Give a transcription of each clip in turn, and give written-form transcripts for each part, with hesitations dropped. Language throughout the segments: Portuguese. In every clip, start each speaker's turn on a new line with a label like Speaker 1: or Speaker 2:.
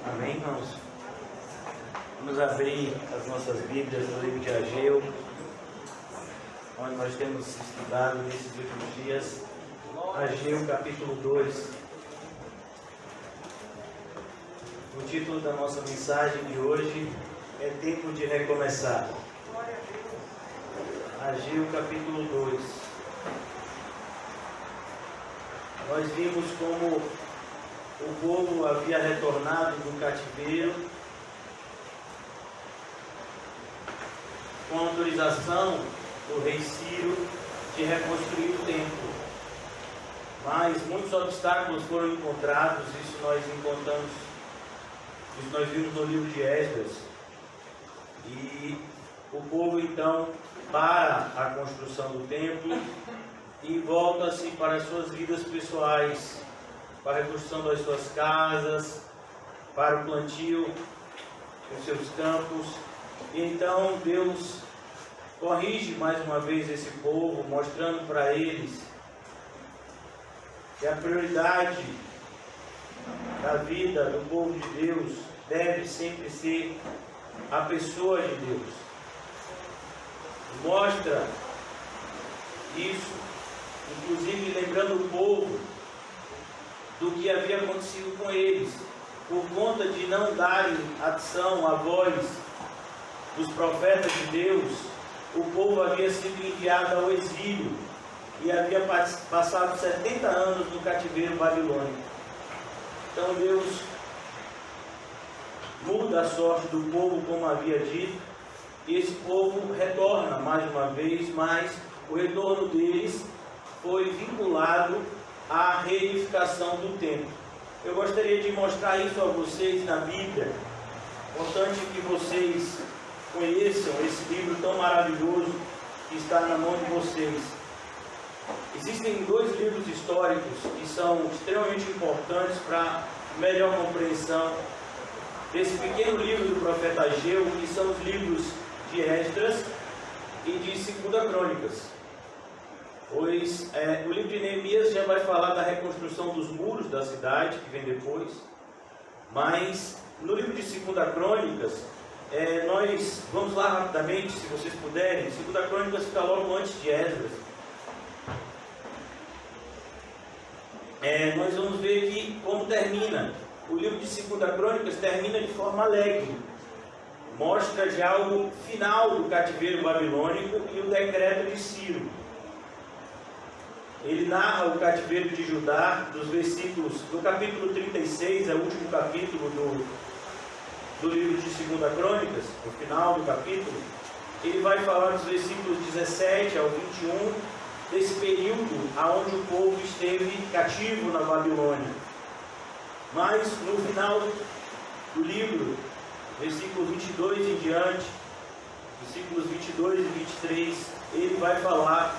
Speaker 1: Amém, irmãos? Vamos abrir as nossas Bíblias no livro de Ageu, onde nós temos estudado nesses últimos dias. Ageu, capítulo 2. O título da nossa mensagem de hoje é Tempo de Recomeçar. Ageu, capítulo 2. Nós vimos como o povo havia retornado do cativeiro com a autorização do rei Ciro de reconstruir o templo. Mas muitos obstáculos foram encontrados, isso nós vimos no livro de Esdras. E o povo então para a construção do templo e volta-se para as suas vidas pessoais, para a reconstrução das suas casas, para o plantio dos seus campos. E então Deus corrige mais uma vez esse povo, mostrando para eles que a prioridade da vida do povo de Deus deve sempre ser a pessoa de Deus. Mostra isso, inclusive lembrando o povo do que havia acontecido com eles, por conta de não darem atenção à voz dos profetas de Deus. O povo havia sido enviado ao exílio e havia passado 70 anos no cativeiro babilônico. Então Deus muda a sorte do povo, como havia dito, e esse povo retorna mais uma vez, mas o retorno deles foi vinculado à reedificação do templo. Eu gostaria de mostrar isso a vocês na Bíblia. Importante que vocês conheçam esse livro tão maravilhoso que está na mão de vocês. Existem dois livros históricos que são extremamente importantes para melhor compreensão desse pequeno livro do profeta Ageu, que são os livros de Esdras e de 2 Crônicas. Pois o livro de Neemias já vai falar da reconstrução dos muros da cidade, que vem depois. Mas no livro de 2 Crônicas, nós vamos lá rapidamente, se vocês puderem. 2 Crônicas fica logo antes de Esdras. Nós vamos ver aqui como termina. O livro de 2 Crônicas termina de forma alegre. Mostra já o final do cativeiro babilônico e o decreto de Ciro. Ele narra o cativeiro de Judá, dos versículos do capítulo 36, é o último capítulo do livro de 2 Crônicas, no final do capítulo. Ele vai falar dos versículos 17 ao 21, desse período onde o povo esteve cativo na Babilônia. Mas no final do livro, versículo 22 em diante, versículos 22 e 23, ele vai falar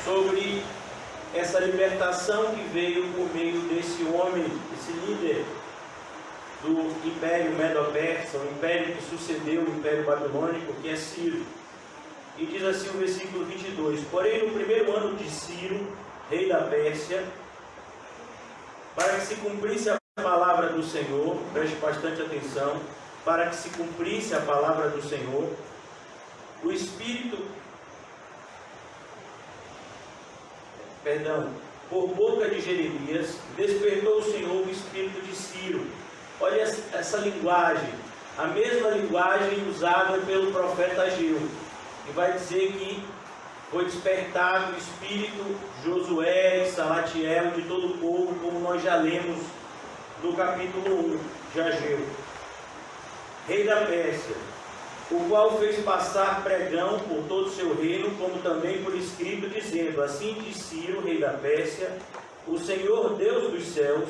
Speaker 1: sobre essa libertação que veio por meio desse homem, esse líder do Império Medo-Persa, o império que sucedeu o Império Babilônico, que é Ciro. E diz assim o versículo 22: Porém, no primeiro ano de Ciro, rei da Pérsia, para que se cumprisse a palavra do Senhor, preste bastante atenção, para que se cumprisse a palavra do Senhor, o Espírito, por boca de Jeremias, despertou o Senhor o espírito de Ciro. Olha essa linguagem, a mesma linguagem usada pelo profeta Ageu, que vai dizer que foi despertado o espírito de Josué e Salatiel, de todo o povo, como nós já lemos no capítulo 1 de Ageu. Rei da Pérsia, o qual fez passar pregão por todo o seu reino, como também por escrito, dizendo: Assim diz Ciro, rei da Pérsia, o Senhor Deus dos céus,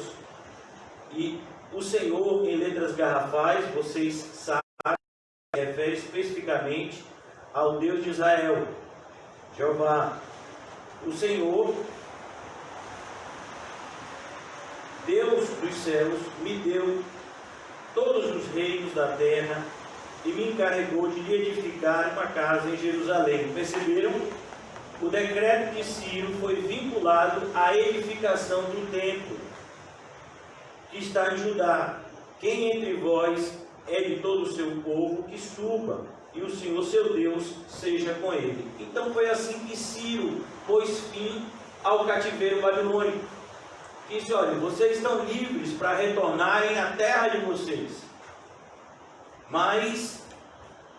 Speaker 1: e o Senhor em letras garrafais, vocês sabem, refere especificamente ao Deus de Israel, Jeová. O Senhor, Deus dos céus, me deu todos os reinos da terra e me encarregou de lhe edificar uma casa em Jerusalém. Perceberam? O decreto de Ciro foi vinculado à edificação do templo que está em Judá, quem entre vós é de todo o seu povo, que suba, e o Senhor seu Deus seja com ele. Então foi assim que Ciro pôs fim ao cativeiro babilônico. Disse: olha, vocês estão livres para retornarem à terra de vocês, mas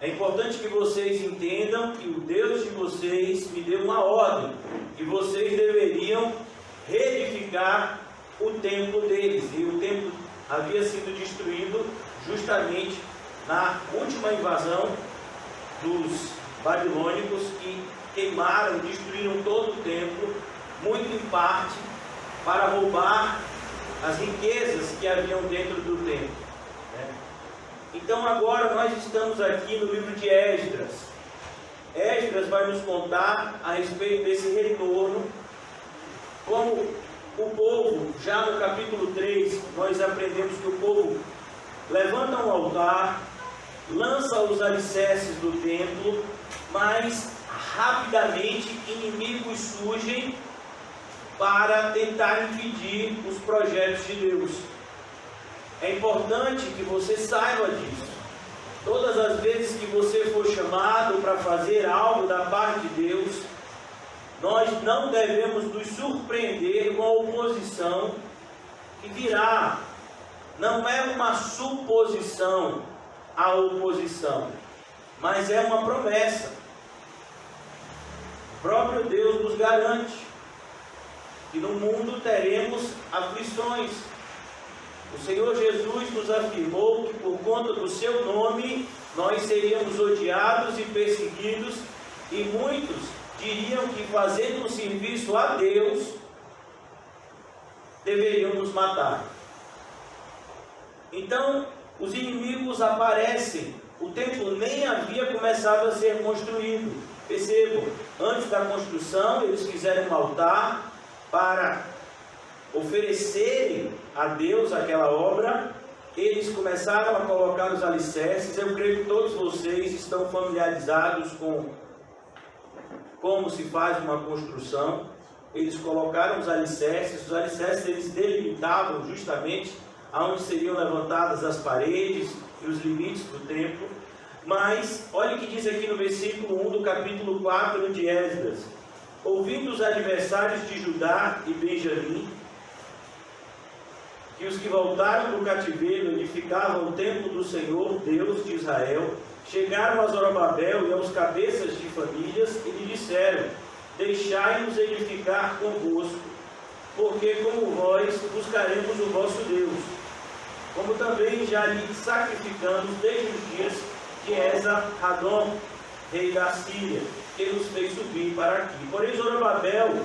Speaker 1: é importante que vocês entendam que o Deus de vocês me deu uma ordem, que vocês deveriam reedificar o templo deles. E o templo havia sido destruído justamente na última invasão dos babilônicos, que queimaram, destruíram todo o templo, muito em parte para roubar as riquezas que haviam dentro do templo, né? Então agora nós estamos aqui no livro de Esdras. Esdras vai nos contar a respeito desse retorno, como o povo, já no capítulo 3, nós aprendemos que o povo levanta um altar, lança os alicerces do templo, mas rapidamente inimigos surgem para tentar impedir os projetos de Deus. É importante que você saiba disso. Todas as vezes que você for chamado para fazer algo da parte de Deus, nós não devemos nos surpreender com a oposição que virá. Não é uma suposição a oposição, mas é uma promessa. O próprio Deus nos garante que no mundo teremos aflições. O Senhor Jesus nos afirmou que por conta do seu nome nós seríamos odiados e perseguidos, e muitos diriam que fazendo um serviço a Deus deveriam nos matar. Então os inimigos aparecem. O templo nem havia começado a ser construído. Percebam, antes da construção eles fizeram um altar para oferecerem a Deus aquela obra. Eles começaram a colocar os alicerces. Eu creio que todos vocês estão familiarizados com como se faz uma construção. Eles colocaram os alicerces eles delimitavam justamente aonde seriam levantadas as paredes e os limites do templo. Mas olha o que diz aqui no versículo 1 do capítulo 4 de Esdras: ouvindo os adversários de Judá e Benjamim que os que voltaram do cativeiro edificavam o templo do Senhor, Deus de Israel, chegaram a Zorobabel e aos cabeças de famílias e lhe disseram: deixai-nos edificar convosco, porque como vós buscaremos o vosso Deus, como também já lhe sacrificamos desde os dias de Esar-Hadon, rei da Síria, que nos fez subir para aqui. Porém Zorobabel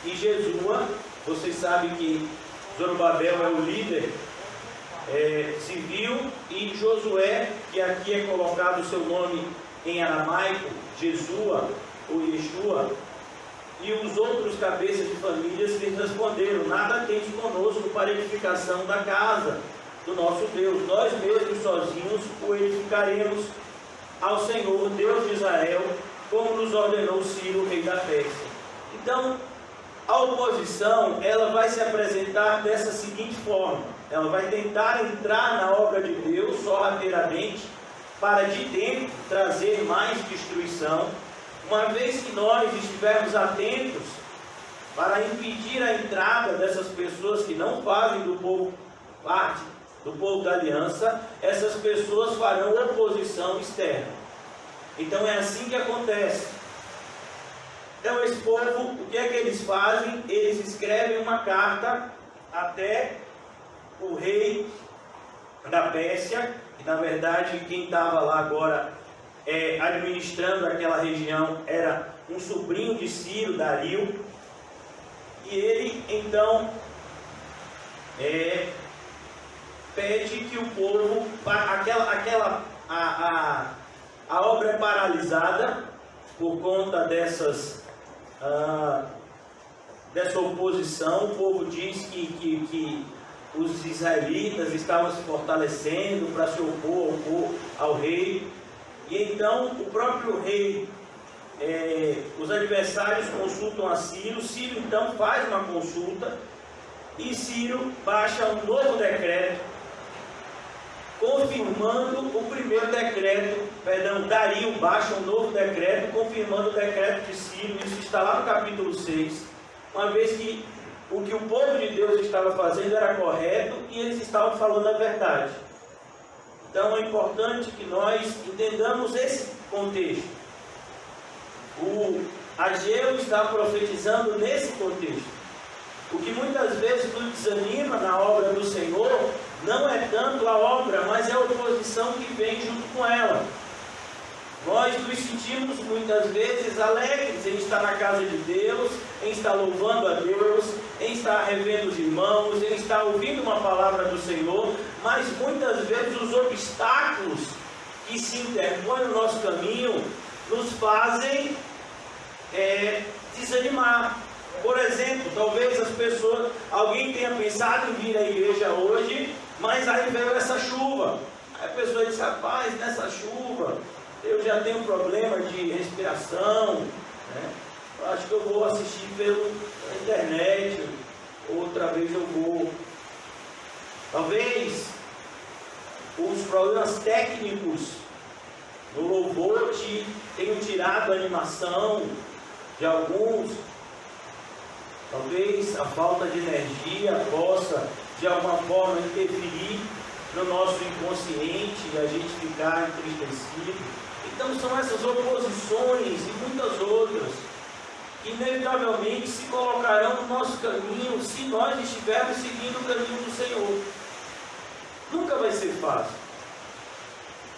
Speaker 1: e Jesua, vocês sabem que Zorobabel é o líder civil, e Josué, que aqui é colocado o seu nome em aramaico, Jesua ou Yeshua, e os outros cabeças de famílias lhes responderam: nada tens conosco para a edificação da casa do nosso Deus, nós mesmos sozinhos o edificaremos ao Senhor, Deus de Israel, como nos ordenou Ciro, rei da Pérsia. Então, a oposição, ela vai se apresentar dessa seguinte forma: ela vai tentar entrar na obra de Deus sorrateiramente, para de dentro trazer mais destruição. Uma vez que nós estivermos atentos para impedir a entrada dessas pessoas que não fazem do povo parte do povo da aliança, essas pessoas farão oposição externa. Então é assim que acontece. Então esse povo, o que é que eles fazem? Eles escrevem uma carta até o rei da Pérsia, que na verdade quem estava lá agora administrando aquela região era um sobrinho de Ciro, Dario, e ele então pede que o povo, a obra é paralisada por conta dessa oposição. O povo diz que os israelitas estavam se fortalecendo para se opor ao rei. E então o próprio rei, os adversários consultam a Ciro. Ciro então faz uma consulta, e Ciro baixa um novo decreto confirmando o primeiro decreto, Dario baixa um novo decreto, confirmando o decreto de Ciro. Isso está lá no capítulo 6, uma vez que o que o povo de Deus estava fazendo era correto e eles estavam falando a verdade. Então é importante que nós entendamos esse contexto. O Ageu está profetizando nesse contexto. O que muitas vezes nos desanima na obra do Senhor não é tanto a obra, mas é a oposição que vem junto com ela. Nós nos sentimos muitas vezes alegres em estar na casa de Deus, em estar louvando a Deus, em estar revendo os irmãos, em estar ouvindo uma palavra do Senhor, mas muitas vezes os obstáculos que se interpõem no nosso caminho nos fazem desanimar. Por exemplo, talvez alguém tenha pensado em vir à igreja hoje, mas aí veio essa chuva. Aí a pessoa diz: rapaz, nessa chuva eu já tenho problema de respiração, né? Eu acho que eu vou assistir pela internet, outra vez eu vou. Talvez os problemas técnicos no louvor tenham tirado a animação de alguns. Talvez a falta de energia possa de alguma forma interferir no nosso inconsciente e a gente ficar entristecido. Então são essas oposições e muitas outras que inevitavelmente se colocarão no nosso caminho se nós estivermos seguindo o caminho do Senhor. Nunca vai ser fácil.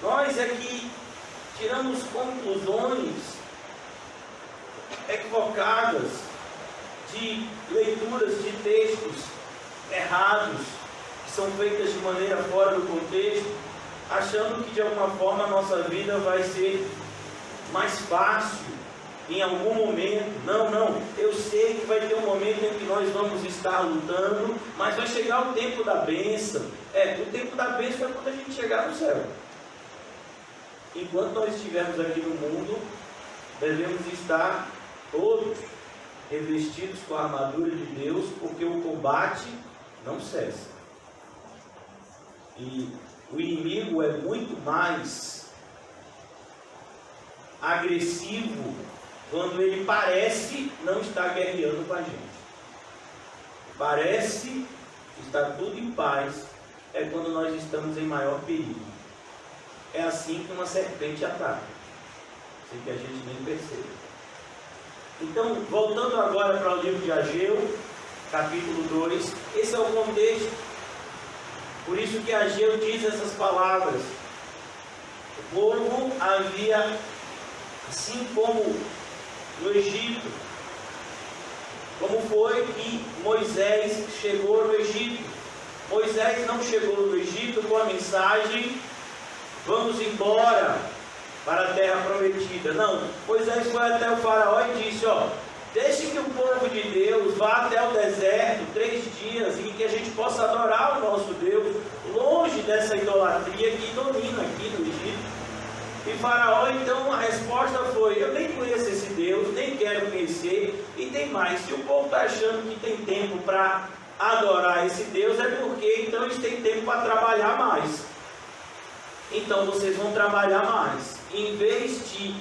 Speaker 1: Nós é que tiramos conclusões equivocadas de leituras de textos errados, que são feitas de maneira fora do contexto, achando que de alguma forma a nossa vida vai ser mais fácil em algum momento. Não, eu sei que vai ter um momento em que nós vamos estar lutando, mas vai chegar o tempo da bênção. O tempo da bênção é quando a gente chegar no céu. Enquanto nós estivermos aqui no mundo, devemos estar todos revestidos com a armadura de Deus, porque o combate não cessa. E o inimigo é muito mais agressivo quando ele parece não estar guerreando com a gente. Parece estar tudo em paz, é quando nós estamos em maior perigo. É assim que uma serpente ataca, sem que a gente nem perceba. Então, voltando agora para o livro de Ageu, capítulo 2, esse é o contexto. Por isso que Ageu diz essas palavras. O povo havia, assim como no Egito, como foi que Moisés chegou no Egito. Moisés não chegou no Egito com a mensagem: vamos embora para a terra prometida. Não, Moisés foi até o faraó e disse: deixe que o povo de Deus vá até o deserto 3 dias, e que a gente possa adorar o nosso Deus, longe dessa idolatria que domina aqui no Egito. E faraó, então, a resposta foi: eu nem conheço esse Deus, nem quero conhecer, e tem mais, se o povo está achando que tem tempo para adorar esse Deus, é porque então eles têm tempo para trabalhar mais. Então vocês vão trabalhar mais. Em vez de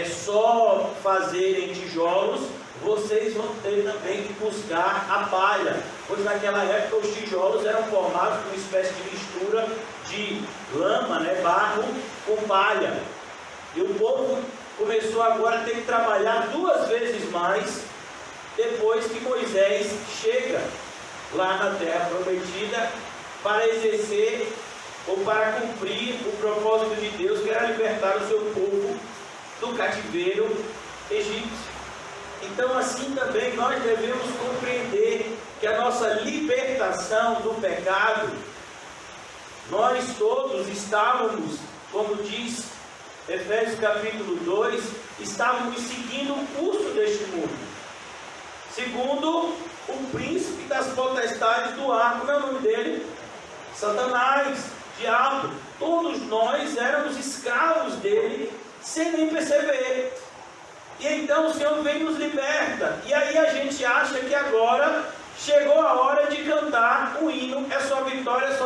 Speaker 1: só fazerem tijolos, vocês vão ter também que buscar a palha, pois naquela época os tijolos eram formados por uma espécie de mistura de lama, barro com palha. E o povo começou agora a ter que trabalhar 2 vezes mais depois que Moisés chega lá na terra prometida para exercer ou para cumprir o propósito de Deus, que era libertar o seu povo do cativeiro egípcio. Então, assim também nós devemos compreender que a nossa libertação do pecado, nós todos estávamos, como diz Efésios capítulo 2, estávamos seguindo o curso deste mundo, segundo o príncipe das potestades do ar. Como é o nome dele? Satanás, diabo. Todos nós éramos escravos dele sem nem perceber. E então o Senhor vem e nos liberta. E aí a gente acha que agora chegou a hora de cantar o hino: é só vitória,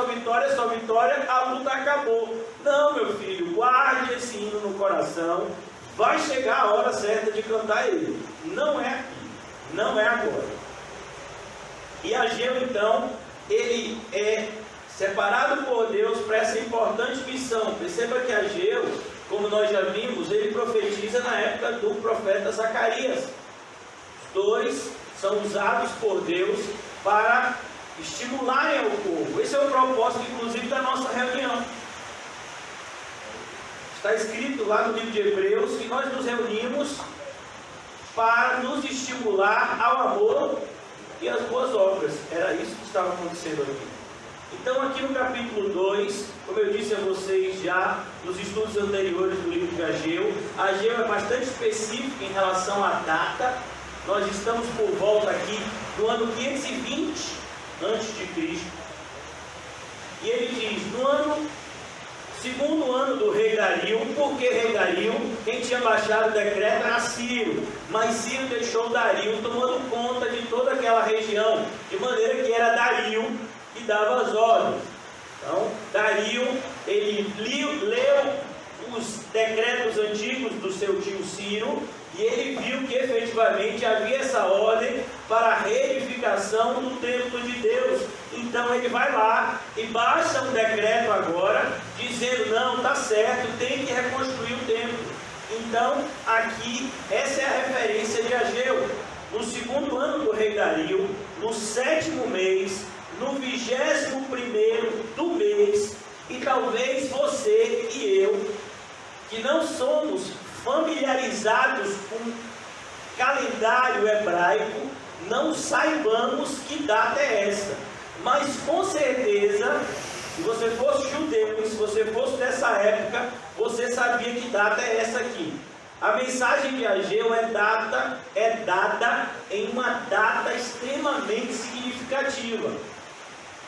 Speaker 1: vitória, a luta acabou. Não, meu filho, guarde esse hino no coração, vai chegar a hora certa de cantar ele. Não é aqui, não é agora. E Ageu, então, ele é separado por Deus para essa importante missão. Perceba que Ageu, como nós já vimos, ele profetiza na época do profeta Zacarias. Os dois são usados por Deus para estimularem ao povo. Esse é o propósito, inclusive, da nossa reunião. Está escrito lá no livro de Hebreus que nós nos reunimos para nos estimular ao amor e às boas obras. Era isso que estava acontecendo aqui. Então, aqui no capítulo 2, como eu disse a vocês já nos estudos anteriores do livro de Ageu, Ageu é bastante específico em relação à data. Nós estamos por volta aqui no ano 520 a.C. E ele diz, no segundo ano do rei Dario. Por que rei Dario? Quem tinha baixado o decreto era Ciro, mas Ciro deixou Dario tomando conta de toda aquela região, de maneira que era Dario que dava as ordens. Então, Dario, ele leu os decretos antigos do seu tio Ciro, e ele viu que efetivamente havia essa ordem para a reedificação do templo de Deus. Então ele vai lá e baixa um decreto agora, dizendo, não, está certo, tem que reconstruir o templo. Então, aqui, essa é a referência de Ageu. No segundo ano do rei Dario, no 7º mês, no 21º do mês, e talvez você e eu, que não somos familiarizados com calendário hebraico, não saibamos que data é essa. Mas com certeza, se você fosse judeu, se você fosse dessa época, você sabia que data é essa aqui. A mensagem de Ageu é dada em uma data extremamente significativa.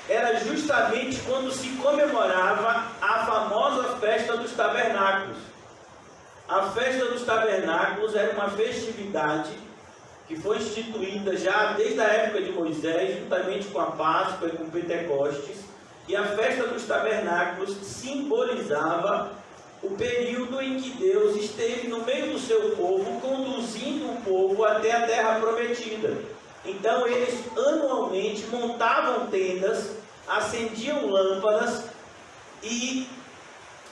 Speaker 1: Era justamente quando se comemorava a famosa festa dos tabernáculos. A festa dos tabernáculos era uma festividade que foi instituída já desde a época de Moisés, juntamente com a Páscoa e com Pentecostes. E a festa dos tabernáculos simbolizava o período em que Deus esteve no meio do seu povo, conduzindo o povo até a terra prometida. Então eles anualmente montavam tendas, acendiam lâmpadas e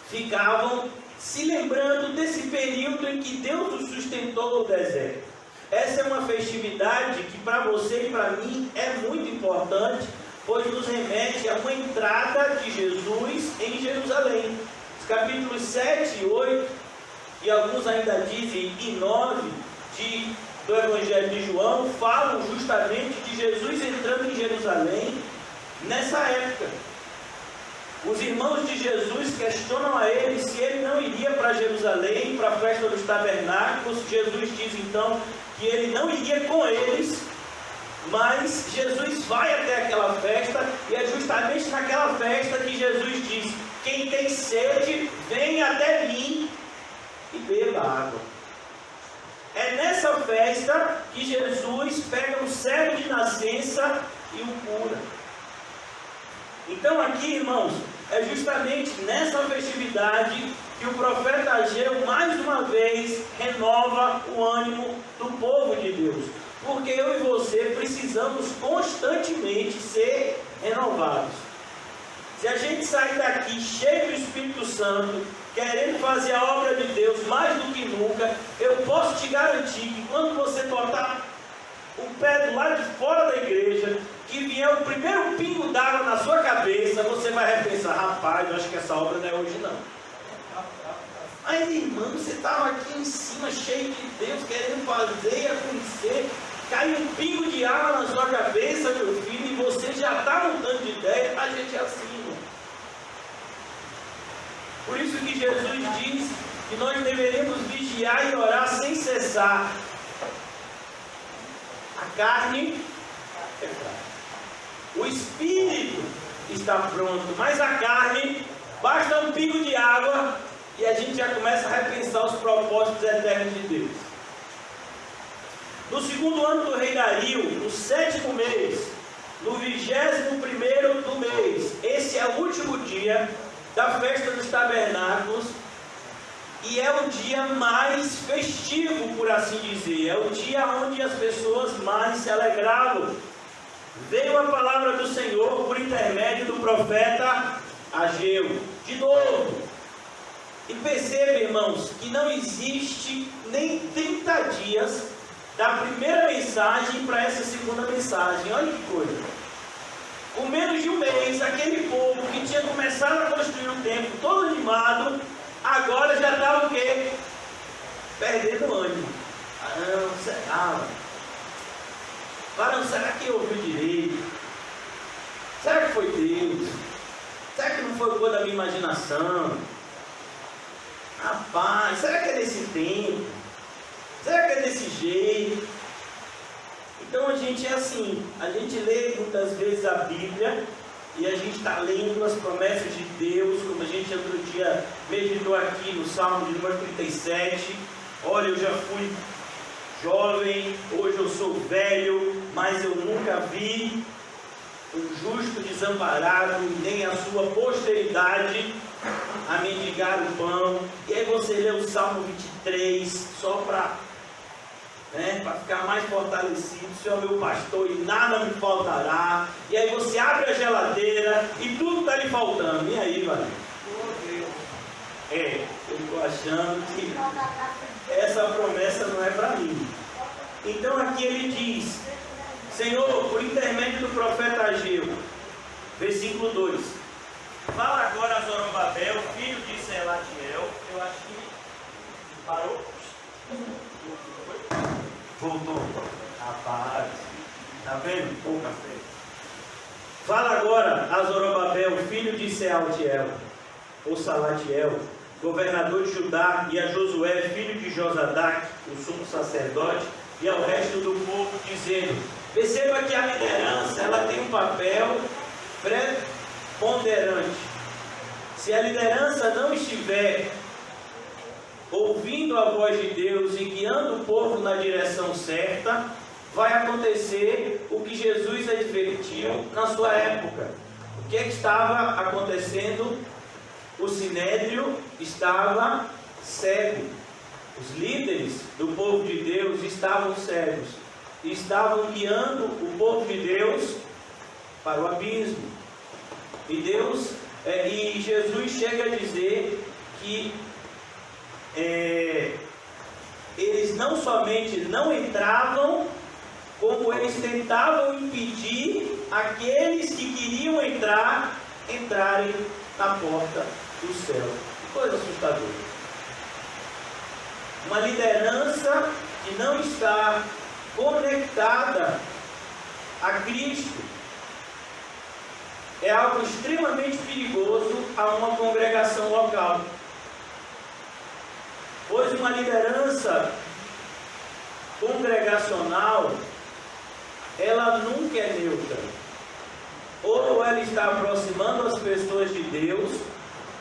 Speaker 1: ficavam se lembrando desse período em que Deus os sustentou no deserto. Essa é uma festividade que para você e para mim é muito importante, pois nos remete a uma entrada de Jesus em Jerusalém. Os capítulos 7 e 8, e alguns ainda dizem e 9 do Evangelho de João, falam justamente de Jesus entrando em Jerusalém nessa época. Os irmãos de Jesus questionam a ele se ele não iria para Jerusalém, para a festa dos tabernáculos. Jesus diz então que ele não iria com eles, mas Jesus vai até aquela festa, e é justamente naquela festa que Jesus diz: quem tem sede, vem até mim e beba água. É nessa festa que Jesus pega um cego de nascença e o cura. Então aqui, irmãos, é justamente nessa festividade que o profeta Ageu, mais uma vez, renova o ânimo do povo de Deus. Porque eu e você precisamos constantemente ser renovados. Se a gente sair daqui cheio do Espírito Santo, querendo fazer a obra de Deus mais do que nunca, eu posso te garantir que quando você botar o pé do lado de fora da igreja, que vier o primeiro pingo d'água na sua cabeça, você vai repensar: rapaz, eu acho que essa obra não é hoje não. Mas irmão, você estava aqui em cima, cheio de Deus, querendo fazer e acontecer, caiu um pingo de água na sua cabeça, meu filho, e você já está mudando de ideia. A gente é assim, irmão. Por isso que Jesus diz que nós deveríamos vigiar e orar sem cessar. A carne é fraca. O espírito está pronto, mas a carne, basta um pingo de água e a gente já começa a repensar os propósitos eternos de Deus. No segundo ano do rei Dario, no 7º mês, no 21º do mês, esse é o último dia da festa dos tabernáculos e é o dia mais festivo, por assim dizer. É o dia onde as pessoas mais se alegravam. Veio a palavra do Senhor por intermédio do profeta Ageu. De novo. E perceba, irmãos, que não existe nem 30 dias da primeira mensagem para essa segunda mensagem. Olha que coisa. Com menos de um mês, aquele povo que tinha começado a construir o templo todo animado, agora já estava o quê? Perdendo ânimo. Será que ouviu direito? Será que foi Deus? Será que não foi coisa da minha imaginação? Rapaz, será que é desse tempo? Será que é desse jeito? Então a gente é assim, a gente lê muitas vezes a Bíblia e a gente está lendo as promessas de Deus, como a gente outro dia meditou aqui no Salmo de número 37. Olha, eu já fui jovem, hoje eu sou velho, mas eu nunca vi um justo desamparado, nem a sua posteridade a mendigar o pão. E aí você lê o Salmo 23, só para ficar mais fortalecido. O Senhor é meu pastor e nada me faltará. E aí você abre a geladeira e tudo está lhe faltando. E aí, valeu? Eu estou achando que essa promessa não é para mim. Então aqui ele diz: Senhor, por intermédio do profeta Ageu, versículo 2, fala agora a Zorobabel, filho de Selatiel. Eu acho que parou. Voltou. Rapaz, está vendo? Pouca fé. Fala agora a Zorobabel, filho de Sealtiel, ou Salatiel, governador de Judá, e a Josué, filho de Josadac, o sumo sacerdote, e ao resto do povo, dizendo: perceba que a liderança, ela tem um papel preponderante. Se a liderança não estiver ouvindo a voz de Deus e guiando o povo na direção certa, vai acontecer o que Jesus advertiu na sua época. O que estava acontecendo? O sinédrio estava cego. Os líderes do povo de Deus estavam cegos e estavam guiando o povo de Deus para o abismo. E Jesus chega a dizer que eles não somente não entravam, como eles tentavam impedir aqueles que queriam entrarem na porta do céu. Que coisa assustadora. Uma liderança que não está conectada a Cristo é algo extremamente perigoso a uma congregação local. Pois uma liderança congregacional, ela nunca é neutra. Ou ela está aproximando as pessoas de Deus,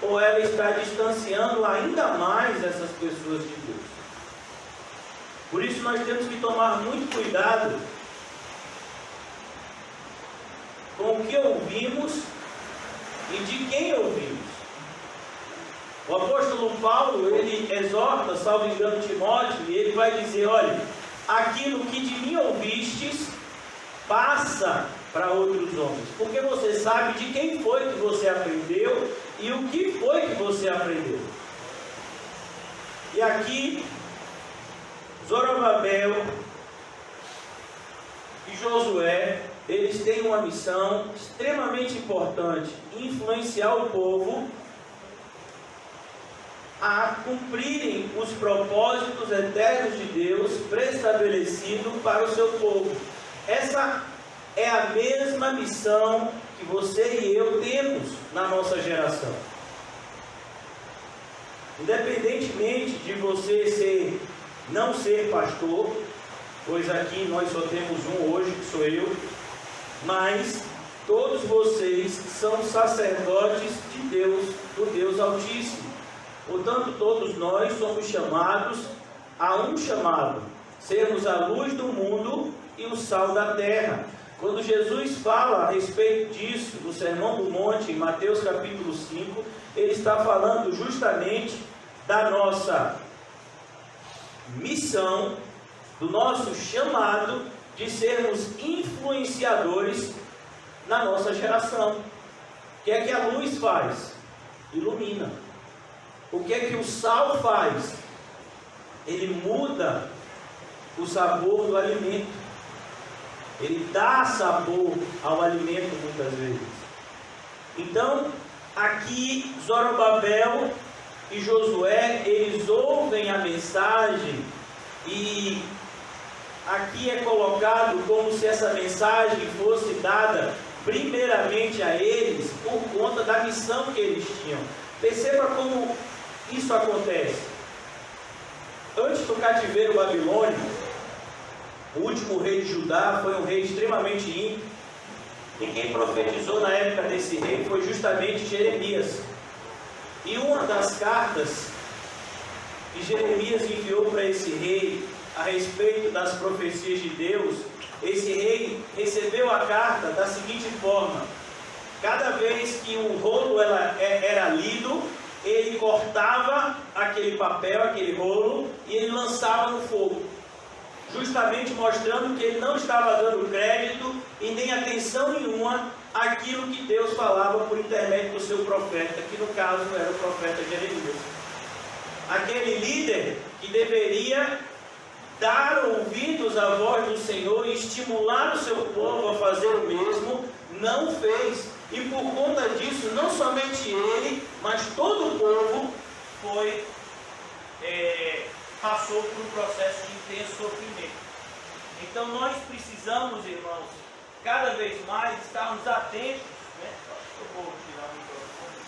Speaker 1: ou ela está distanciando ainda mais essas pessoas de Deus. Por isso nós temos que tomar muito cuidado com o que ouvimos e de quem ouvimos. O apóstolo Paulo, ele exorta, salvo engano, Timóteo, e ele vai dizer: olha, aquilo que de mim ouvistes, passa para outros homens, porque você sabe de quem foi que você aprendeu e o que foi que você aprendeu. E aqui, Zorobabel e Josué, eles têm uma missão extremamente importante: influenciar o povo a cumprirem os propósitos eternos de Deus preestabelecido para o seu povo. Essa é a mesma missão que você e eu temos na nossa geração. Independentemente de você não ser pastor, pois aqui nós só temos um hoje, que sou eu, mas todos vocês são sacerdotes de Deus, do Deus Altíssimo. Portanto, todos nós somos chamados a um chamado: sermos a luz do mundo e o sal da terra. Quando Jesus fala a respeito disso, do Sermão do Monte, em Mateus capítulo 5, ele está falando justamente da nossa missão, do nosso chamado de sermos influenciadores na nossa geração. O que é que a luz faz? Ilumina. O que é que o sal faz? Ele muda o sabor do alimento. Ele dá sabor ao alimento muitas vezes. Então, aqui Zorobabel e Josué, eles ouvem a mensagem e aqui é colocado como se essa mensagem fosse dada primeiramente a eles por conta da missão que eles tinham. Perceba como isso acontece. Antes do cativeiro babilônico, o último rei de Judá foi um rei extremamente ímpio, e quem profetizou na época desse rei foi justamente Jeremias. E uma das cartas que Jeremias enviou para esse rei a respeito das profecias de Deus, esse rei recebeu a carta da seguinte forma: cada vez que um rolo era lido, ele cortava aquele papel, aquele rolo, e ele lançava no fogo, justamente mostrando que ele não estava dando crédito e nem atenção nenhuma àquilo que Deus falava por intermédio do seu profeta, que no caso era o profeta Jeremias. Aquele líder que deveria dar ouvidos à voz do Senhor e estimular o seu povo a fazer o mesmo, não fez. E por conta disso, não somente ele, mas todo o povo passou por um processo de intenso sofrimento. Então nós precisamos, irmãos, cada vez mais estarmos atentos, né? Eu vou tirar o microfone,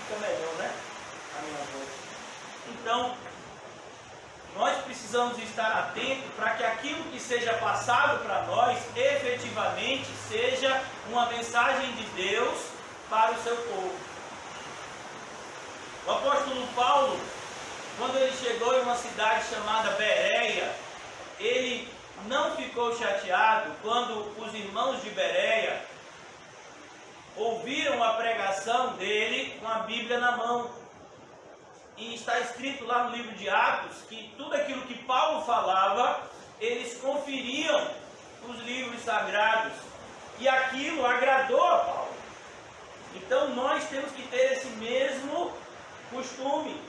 Speaker 1: fica melhor, né? A minha voz. Então, nós precisamos estar atentos para que aquilo que seja passado para nós, efetivamente, seja uma mensagem de Deus para o seu povo. O apóstolo Paulo, quando ele chegou em uma cidade chamada Bereia, ele não ficou chateado quando os irmãos de Bereia ouviram a pregação dele com a Bíblia na mão. E está escrito lá no livro de Atos que tudo aquilo que Paulo falava, eles conferiam os livros sagrados. E aquilo agradou a Paulo. Então nós temos que ter esse mesmo costume.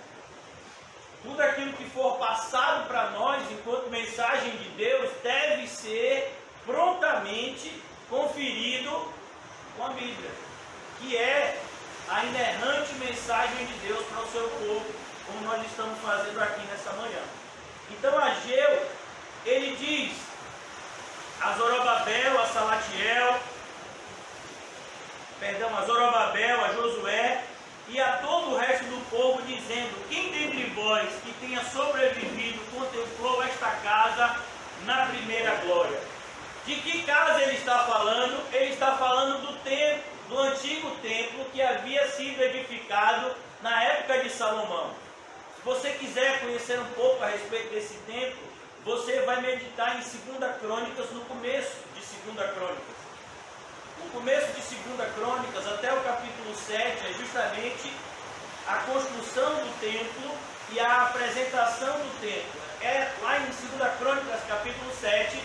Speaker 1: Tudo aquilo que for passado para nós enquanto mensagem de Deus deve ser prontamente conferido com a Bíblia, que é a inerrante mensagem de Deus para o seu povo, como nós estamos fazendo aqui nessa manhã. Então Ageu, ele diz a Zorobabel, a Salatiel, a Zorobabel, a Josué e a todo o resto do povo, dizendo: quem dentre vós que tenha sobrevivido contemplou esta casa na primeira glória? De que casa ele está falando? Ele está falando do templo, do antigo templo que havia sido edificado na época de Salomão. Se você quiser conhecer um pouco a respeito desse templo, você vai meditar em 2 Crônicas, no começo de 2 Crônicas. O começo de 2 Crônicas até o capítulo 7 é justamente a construção do templo e a apresentação do templo. É lá em 2 Crônicas capítulo 7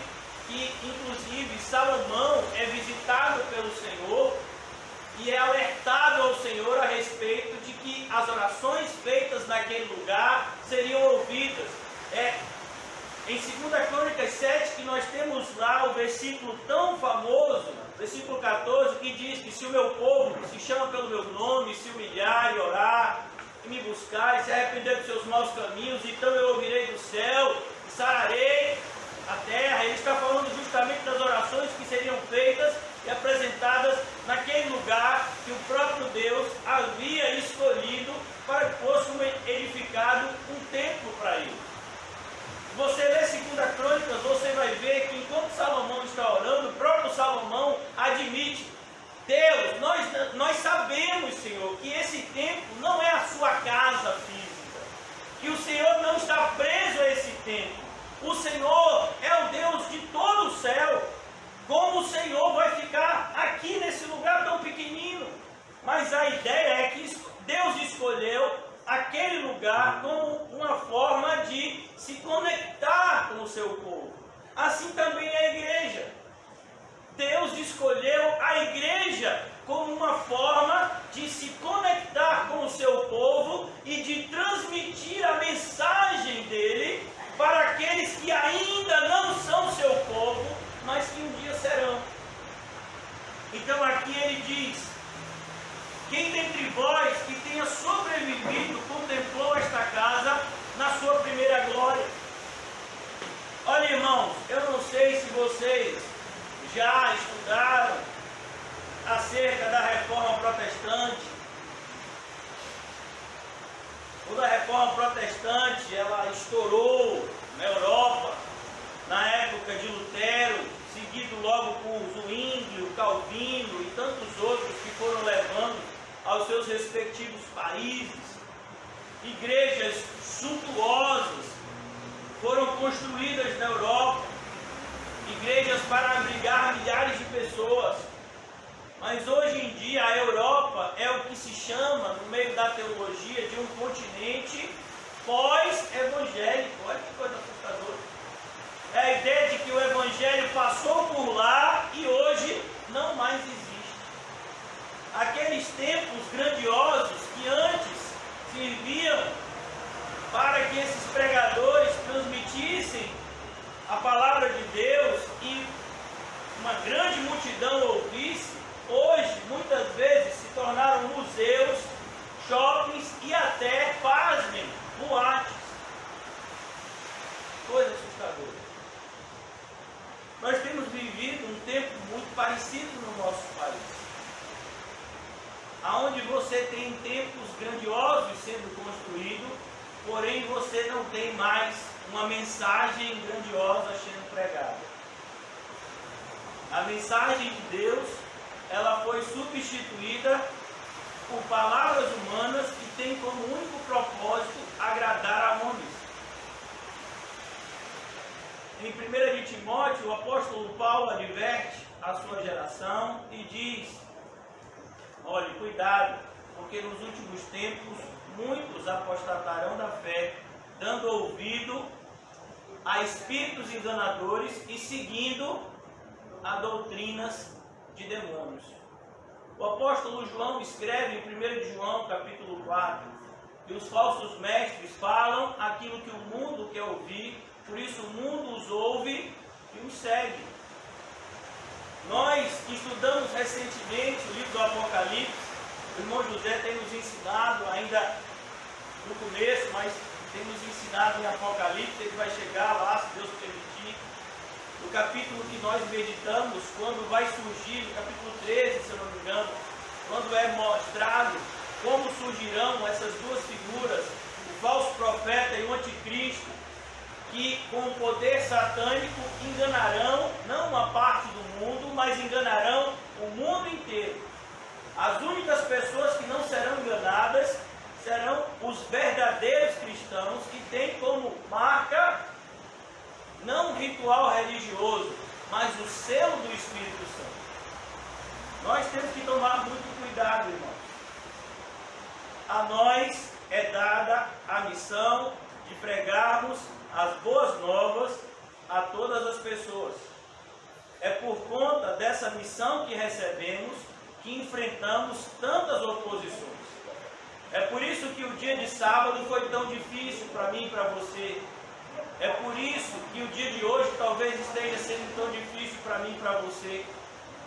Speaker 1: que inclusive Salomão é visitado pelo Senhor e é alertado ao Senhor a respeito de que as orações feitas naquele lugar seriam ouvidas. É em 2 Crônicas 7 que nós temos lá o versículo tão famoso, versículo 14, que diz que se o meu povo, que se chama pelo meu nome, se humilhar e orar, e me buscar e se arrepender dos seus maus caminhos, então eu ouvirei do céu e sararei a terra. Ele está falando justamente das orações que seriam feitas e apresentadas naquele lugar que o próprio Deus havia escolhido para que fosse edificado um templo para ele. Se você ler 2 Crônicas, você vai ver que enquanto Salomão está orando, o próprio Salomão admite: Deus, nós sabemos, Senhor, que esse templo não é a sua casa física, que o Senhor não está preso a esse templo. O Senhor é o Deus de todo o céu.
Speaker 2: como o Senhor vai ficar aqui nesse lugar tão pequenino. Mas a ideia é que Deus escolheu aquele lugar como uma forma de se conectar com o seu povo. Assim também é a igreja. Deus escolheu a igreja como uma forma de se conectar com o seu povo e de transmitir a mensagem dele para aqueles que ainda não são seu povo, mas que um dia serão. Então aqui ele diz: quem dentre vós que tenha sobrevivido contemplou esta casa na sua primeira glória? Olha, irmãos, eu não sei se vocês já estudaram acerca da Reforma Protestante. Quando a Reforma Protestante ela estourou na Europa, na época de Lutero, seguido logo por Zwinglio, Calvino e tantos outros que foram levando aos seus respectivos países, igrejas suntuosas foram construídas na Europa, igrejas para abrigar milhares de pessoas. Mas hoje em dia a Europa é o que se chama, no meio da teologia, de um continente pós-evangélico. Olha que coisa assustadora. É a ideia de que o evangelho passou por lá e hoje não mais existe. Aqueles templos grandiosos que antes serviam para que esses pregadores transmitissem a palavra de Deus e uma grande multidão ouvisse, hoje muitas vezes se tornaram museus, shoppings e até, pasmem, boates. Coisa assustadora. Nós temos vivido um tempo muito parecido no nosso país, aonde você tem templos grandiosos sendo construídos, porém você não tem mais uma mensagem grandiosa sendo pregada. A mensagem de Deus, ela foi substituída por palavras humanas que têm como único propósito agradar a homens. Em 1 de Timóteo, o apóstolo Paulo adverte a sua geração e diz: olhe, cuidado, porque nos últimos tempos muitos apostatarão da fé, dando ouvido a espíritos enganadores e seguindo a doutrinas de demônios. O apóstolo João escreve em 1 de João, capítulo 4, que os falsos mestres falam aquilo que o mundo quer ouvir, por isso o mundo os ouve e os segue. Nós estudamos recentemente o livro do Apocalipse. O irmão José tem nos ensinado, ainda no começo, mas tem nos ensinado em Apocalipse. Ele vai chegar lá, se Deus permitir, no capítulo que nós meditamos, quando vai surgir, no capítulo 13, se eu não me engano, quando é mostrado como surgirão essas duas figuras, o falso profeta e o anticristo, que com o poder satânico enganarão não uma parte do mundo, mas enganarão o mundo inteiro. As únicas pessoas que não serão enganadas serão os verdadeiros cristãos, que têm como marca não um ritual religioso, mas o selo do Espírito Santo. Nós temos que tomar muito cuidado, irmãos. A nós é dada a missão de pregarmos as boas novas a todas as pessoas. É por conta dessa missão que recebemos que enfrentamos tantas oposições. É por isso que o dia de sábado foi tão difícil para mim e para você. É por isso que o dia de hoje talvez esteja sendo tão difícil para mim e para você.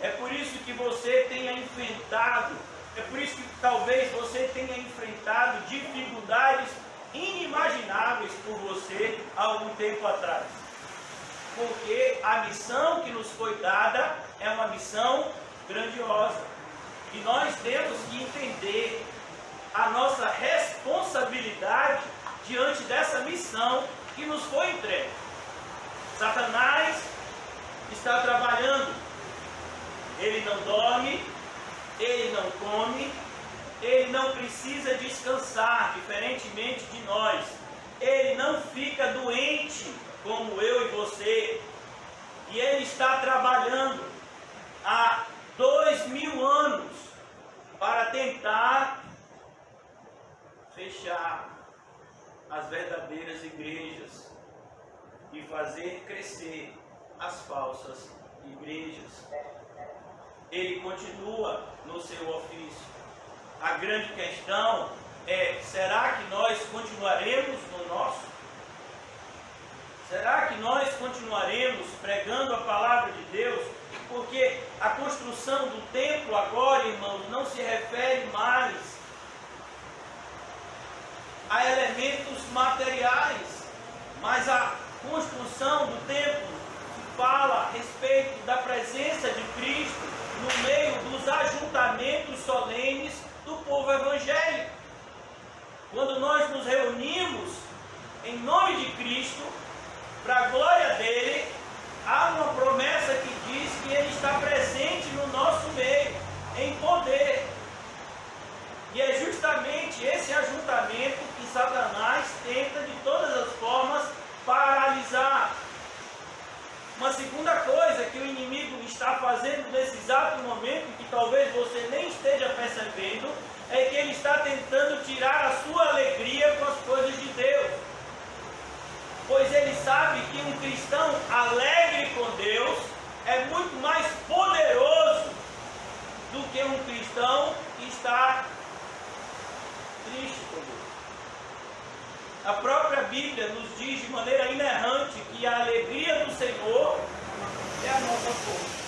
Speaker 2: É por isso que você tenha enfrentado, é por isso que talvez você tenha enfrentado dificuldades inimagináveis por você há algum tempo atrás. Porque a missão que nos foi dada é uma missão grandiosa. E nós temos que entender a nossa responsabilidade diante dessa missão que nos foi entregue. Satanás está trabalhando. Ele não dorme, ele não come, ele não precisa descansar, diferentemente de nós. Ele não fica doente como eu e você. E ele está trabalhando. há 2000 anos para tentar fechar as verdadeiras igrejas e fazer crescer as falsas igrejas. Ele continua no seu ofício. A grande questão é: será que nós continuaremos no nosso? Será que nós continuaremos pregando a palavra de Deus? Porque a construção do templo agora, irmãos, não se refere mais a elementos materiais, mas a construção do templo fala a respeito da presença de Cristo no meio dos ajuntamentos solenes do povo evangélico. Quando nós nos reunimos em nome de Cristo, para a glória dele, há uma promessa que diz que ele está presente no nosso meio, em poder. E é justamente esse ajuntamento que Satanás tenta de todas as formas paralisar. Uma segunda coisa que o inimigo está fazendo nesse exato momento, que talvez você nem esteja percebendo, é que ele está tentando tirar a sua alegria com as coisas de Deus. Pois ele sabe que um cristão alegre com Deus é muito mais poderoso do que um cristão que está triste com Deus. A própria Bíblia nos diz de maneira inerrante que a alegria do Senhor é a nossa força.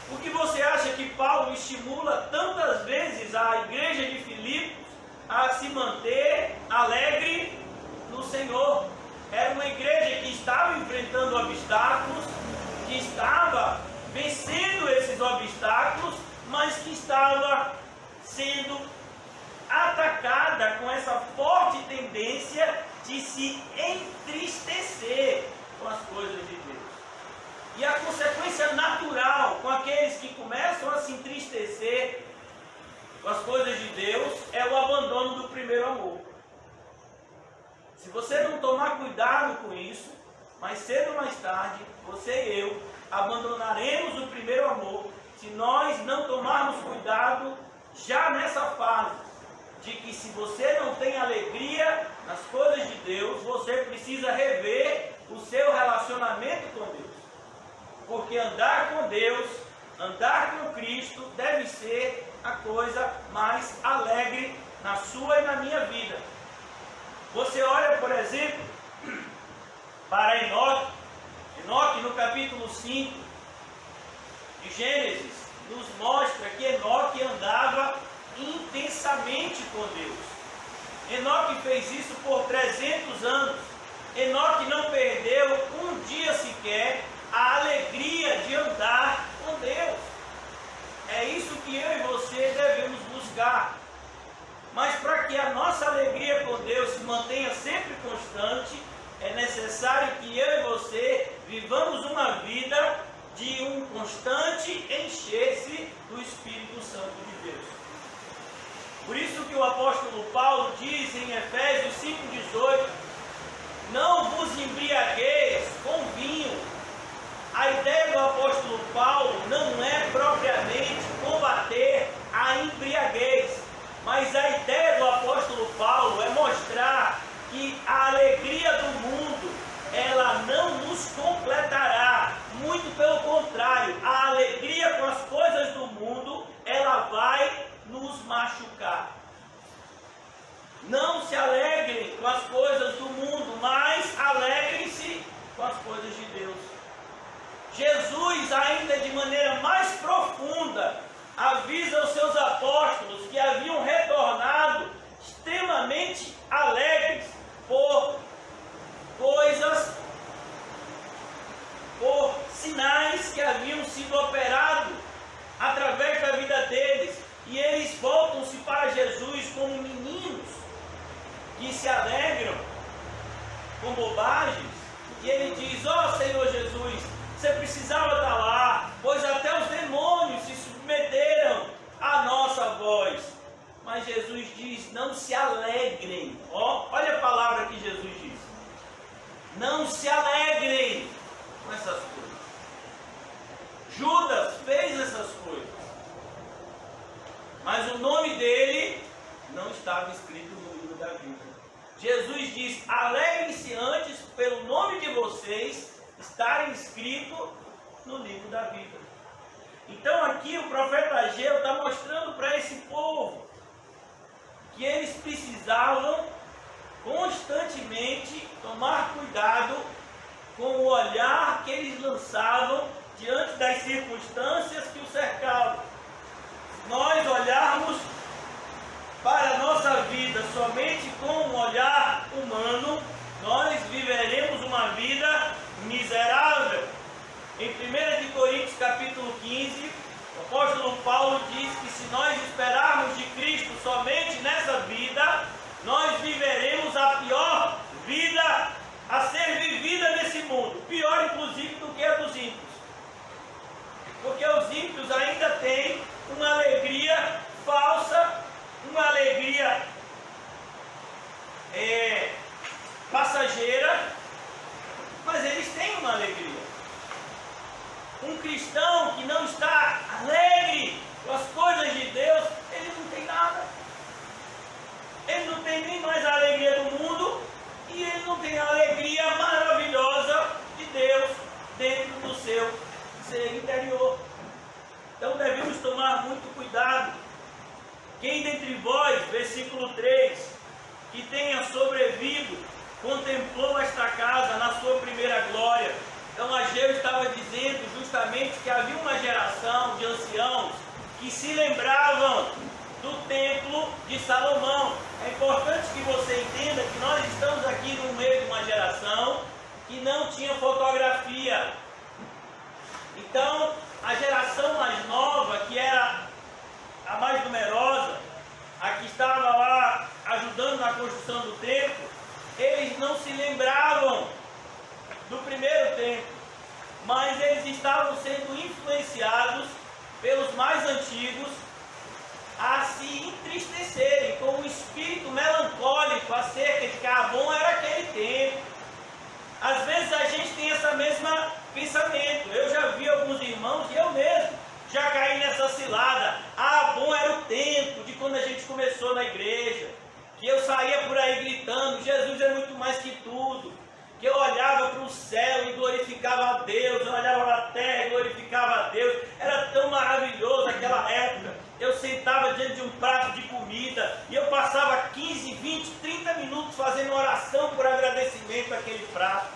Speaker 2: Por que você acha que Paulo estimula tantas vezes a igreja de Filipos a se manter alegre no Senhor? Era uma igreja que estava enfrentando obstáculos, que estava vencendo esses obstáculos, mas que estava sendo atacada com essa forte tendência de se entristecer com as coisas de Deus. E a consequência natural com aqueles que começam a se entristecer com as coisas de Deus é o abandono do primeiro amor. Se você não tomar cuidado com isso, mais cedo ou mais tarde, você e eu abandonaremos o primeiro amor se nós não tomarmos cuidado já nessa fase de que, se você não tem alegria nas coisas de Deus, você precisa rever o seu relacionamento com Deus. Porque andar com Deus, andar com Cristo, deve ser a coisa mais alegre na sua e na minha vida. Você olha, por exemplo, para Enoque. Enoque, no capítulo 5 de Gênesis, nos mostra que Enoque andava intensamente com Deus. Enoque fez isso por 300 anos. Enoque não perdeu um dia sequer a alegria de andar com Deus. É isso que eu e você devemos buscar. Mas para que a nossa alegria com Deus se mantenha sempre constante, é necessário que eu e você vivamos uma vida de um constante encher-se do Espírito Santo de Deus. Por isso que o apóstolo Paulo diz em Efésios 5,18: não vos embriagueis com vinho. A ideia do apóstolo Paulo não é propriamente combater a embriaguez, mas a ideia do apóstolo Paulo é mostrar que a alegria do mundo, ela não nos completará. Muito pelo contrário, a alegria com as coisas do mundo, ela vai nos machucar. Não se alegrem com as coisas do mundo, mas alegrem-se com as coisas de Deus. Jesus, ainda de maneira mais profunda, avisa os seus apóstolos que haviam retornado extremamente alegres por coisas, por sinais que haviam sido operados através da vida deles. E eles voltam-se para Jesus como meninos que se alegram com bobagens. E ele diz: ó Senhor Jesus, você precisava estar lá, pois até os demônios se submeteram à nossa voz. Mas Jesus diz: não se alegrem. Olha a palavra que Jesus diz: não se alegrem com essas coisas. Judas fez essas mas o nome dele não estava escrito no livro da vida. Jesus diz: alegrem-se antes pelo nome de vocês estarem escrito no livro da vida. Então aqui o profeta Ageu está mostrando para esse povo que eles precisavam constantemente tomar cuidado com o olhar que eles lançavam diante das circunstâncias que o cercavam. Se nós olharmos para a nossa vida somente com um olhar humano, nós viveremos uma vida miserável. Em 1 Coríntios capítulo 15, o apóstolo Paulo diz que se nós esperarmos de Cristo somente nessa vida, nós viveremos a pior vida a ser vivida nesse mundo, pior inclusive do que a dos ímpios. Porque os ímpios ainda têm uma alegria falsa, uma alegria passageira, mas eles têm uma alegria. Um cristão que não está alegre com as coisas de Deus, ele não tem nada. Ele não tem nem mais a alegria do mundo e ele não tem a alegria maravilhosa de Deus dentro do seu ser interior. Então devemos tomar muito cuidado. Quem dentre vós, versículo 3, que tenha sobrevivido, contemplou esta casa na sua primeira glória. Então Ageu estava dizendo justamente que havia uma geração de anciãos que se lembravam do templo de Salomão. É importante que você entenda que nós estamos aqui no meio de uma geração que não tinha fotografia. Então a geração mais nova, que era a mais numerosa, a que estava lá ajudando na construção do templo, eles não se lembravam do primeiro templo, mas eles estavam sendo influenciados pelos mais antigos a se entristecerem com um espírito melancólico acerca de que bom era aquele tempo. Às vezes a gente tem essa mesma pensamento. Eu já vi alguns irmãos e eu mesmo já caí nessa cilada. Bom era o tempo de quando a gente começou na igreja, que eu saía por aí gritando: Jesus é muito mais que tudo. Que eu olhava para o céu e glorificava a Deus, eu olhava para a terra e glorificava a Deus. Era tão maravilhoso aquela época. Eu sentava diante de um prato de comida e eu passava 15, 20, 30 minutos fazendo oração por agradecimento àquele prato.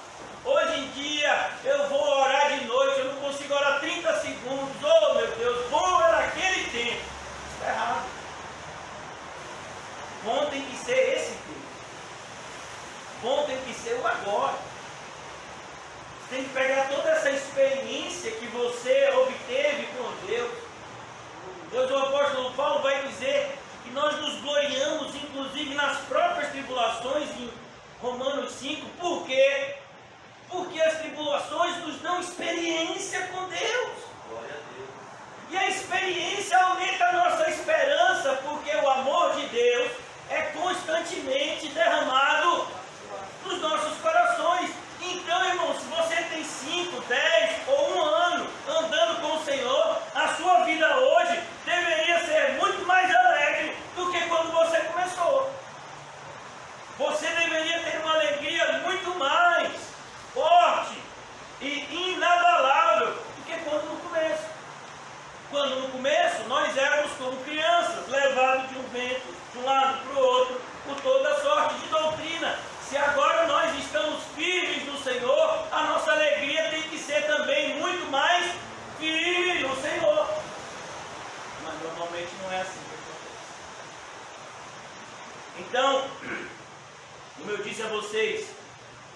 Speaker 2: Hoje em dia eu vou orar de noite, eu não consigo orar 30 segundos. Oh meu Deus, bom era aquele tempo. Está errado. Bom tem que ser esse tempo. Bom tem que ser o agora. Você tem que pegar toda essa experiência que você obteve com Deus. Pois o apóstolo Paulo vai dizer que nós nos gloriamos inclusive nas próprias tribulações em Romanos 5. Por quê? Porque as tribulações nos dão experiência com Deus.
Speaker 1: Glória a Deus.
Speaker 2: E a experiência aumenta a nossa esperança, porque o amor de Deus é constantemente derramado nos nossos corações. Então, irmão, se você tem 5, 10 ou 1 ano andando com o Senhor, a sua vida hoje deveria ser muito mais alegre do que quando você começou. Você deveria ter uma alegria muito mais forte e inabalável do que quando no começo. Quando no começo nós éramos como crianças, levados de um vento, de um lado para o outro, por toda sorte de doutrina. Se agora nós estamos firmes no Senhor, a nossa alegria tem que ser também muito mais firme no Senhor. Mas normalmente não é assim que acontece. Então, como eu disse a vocês,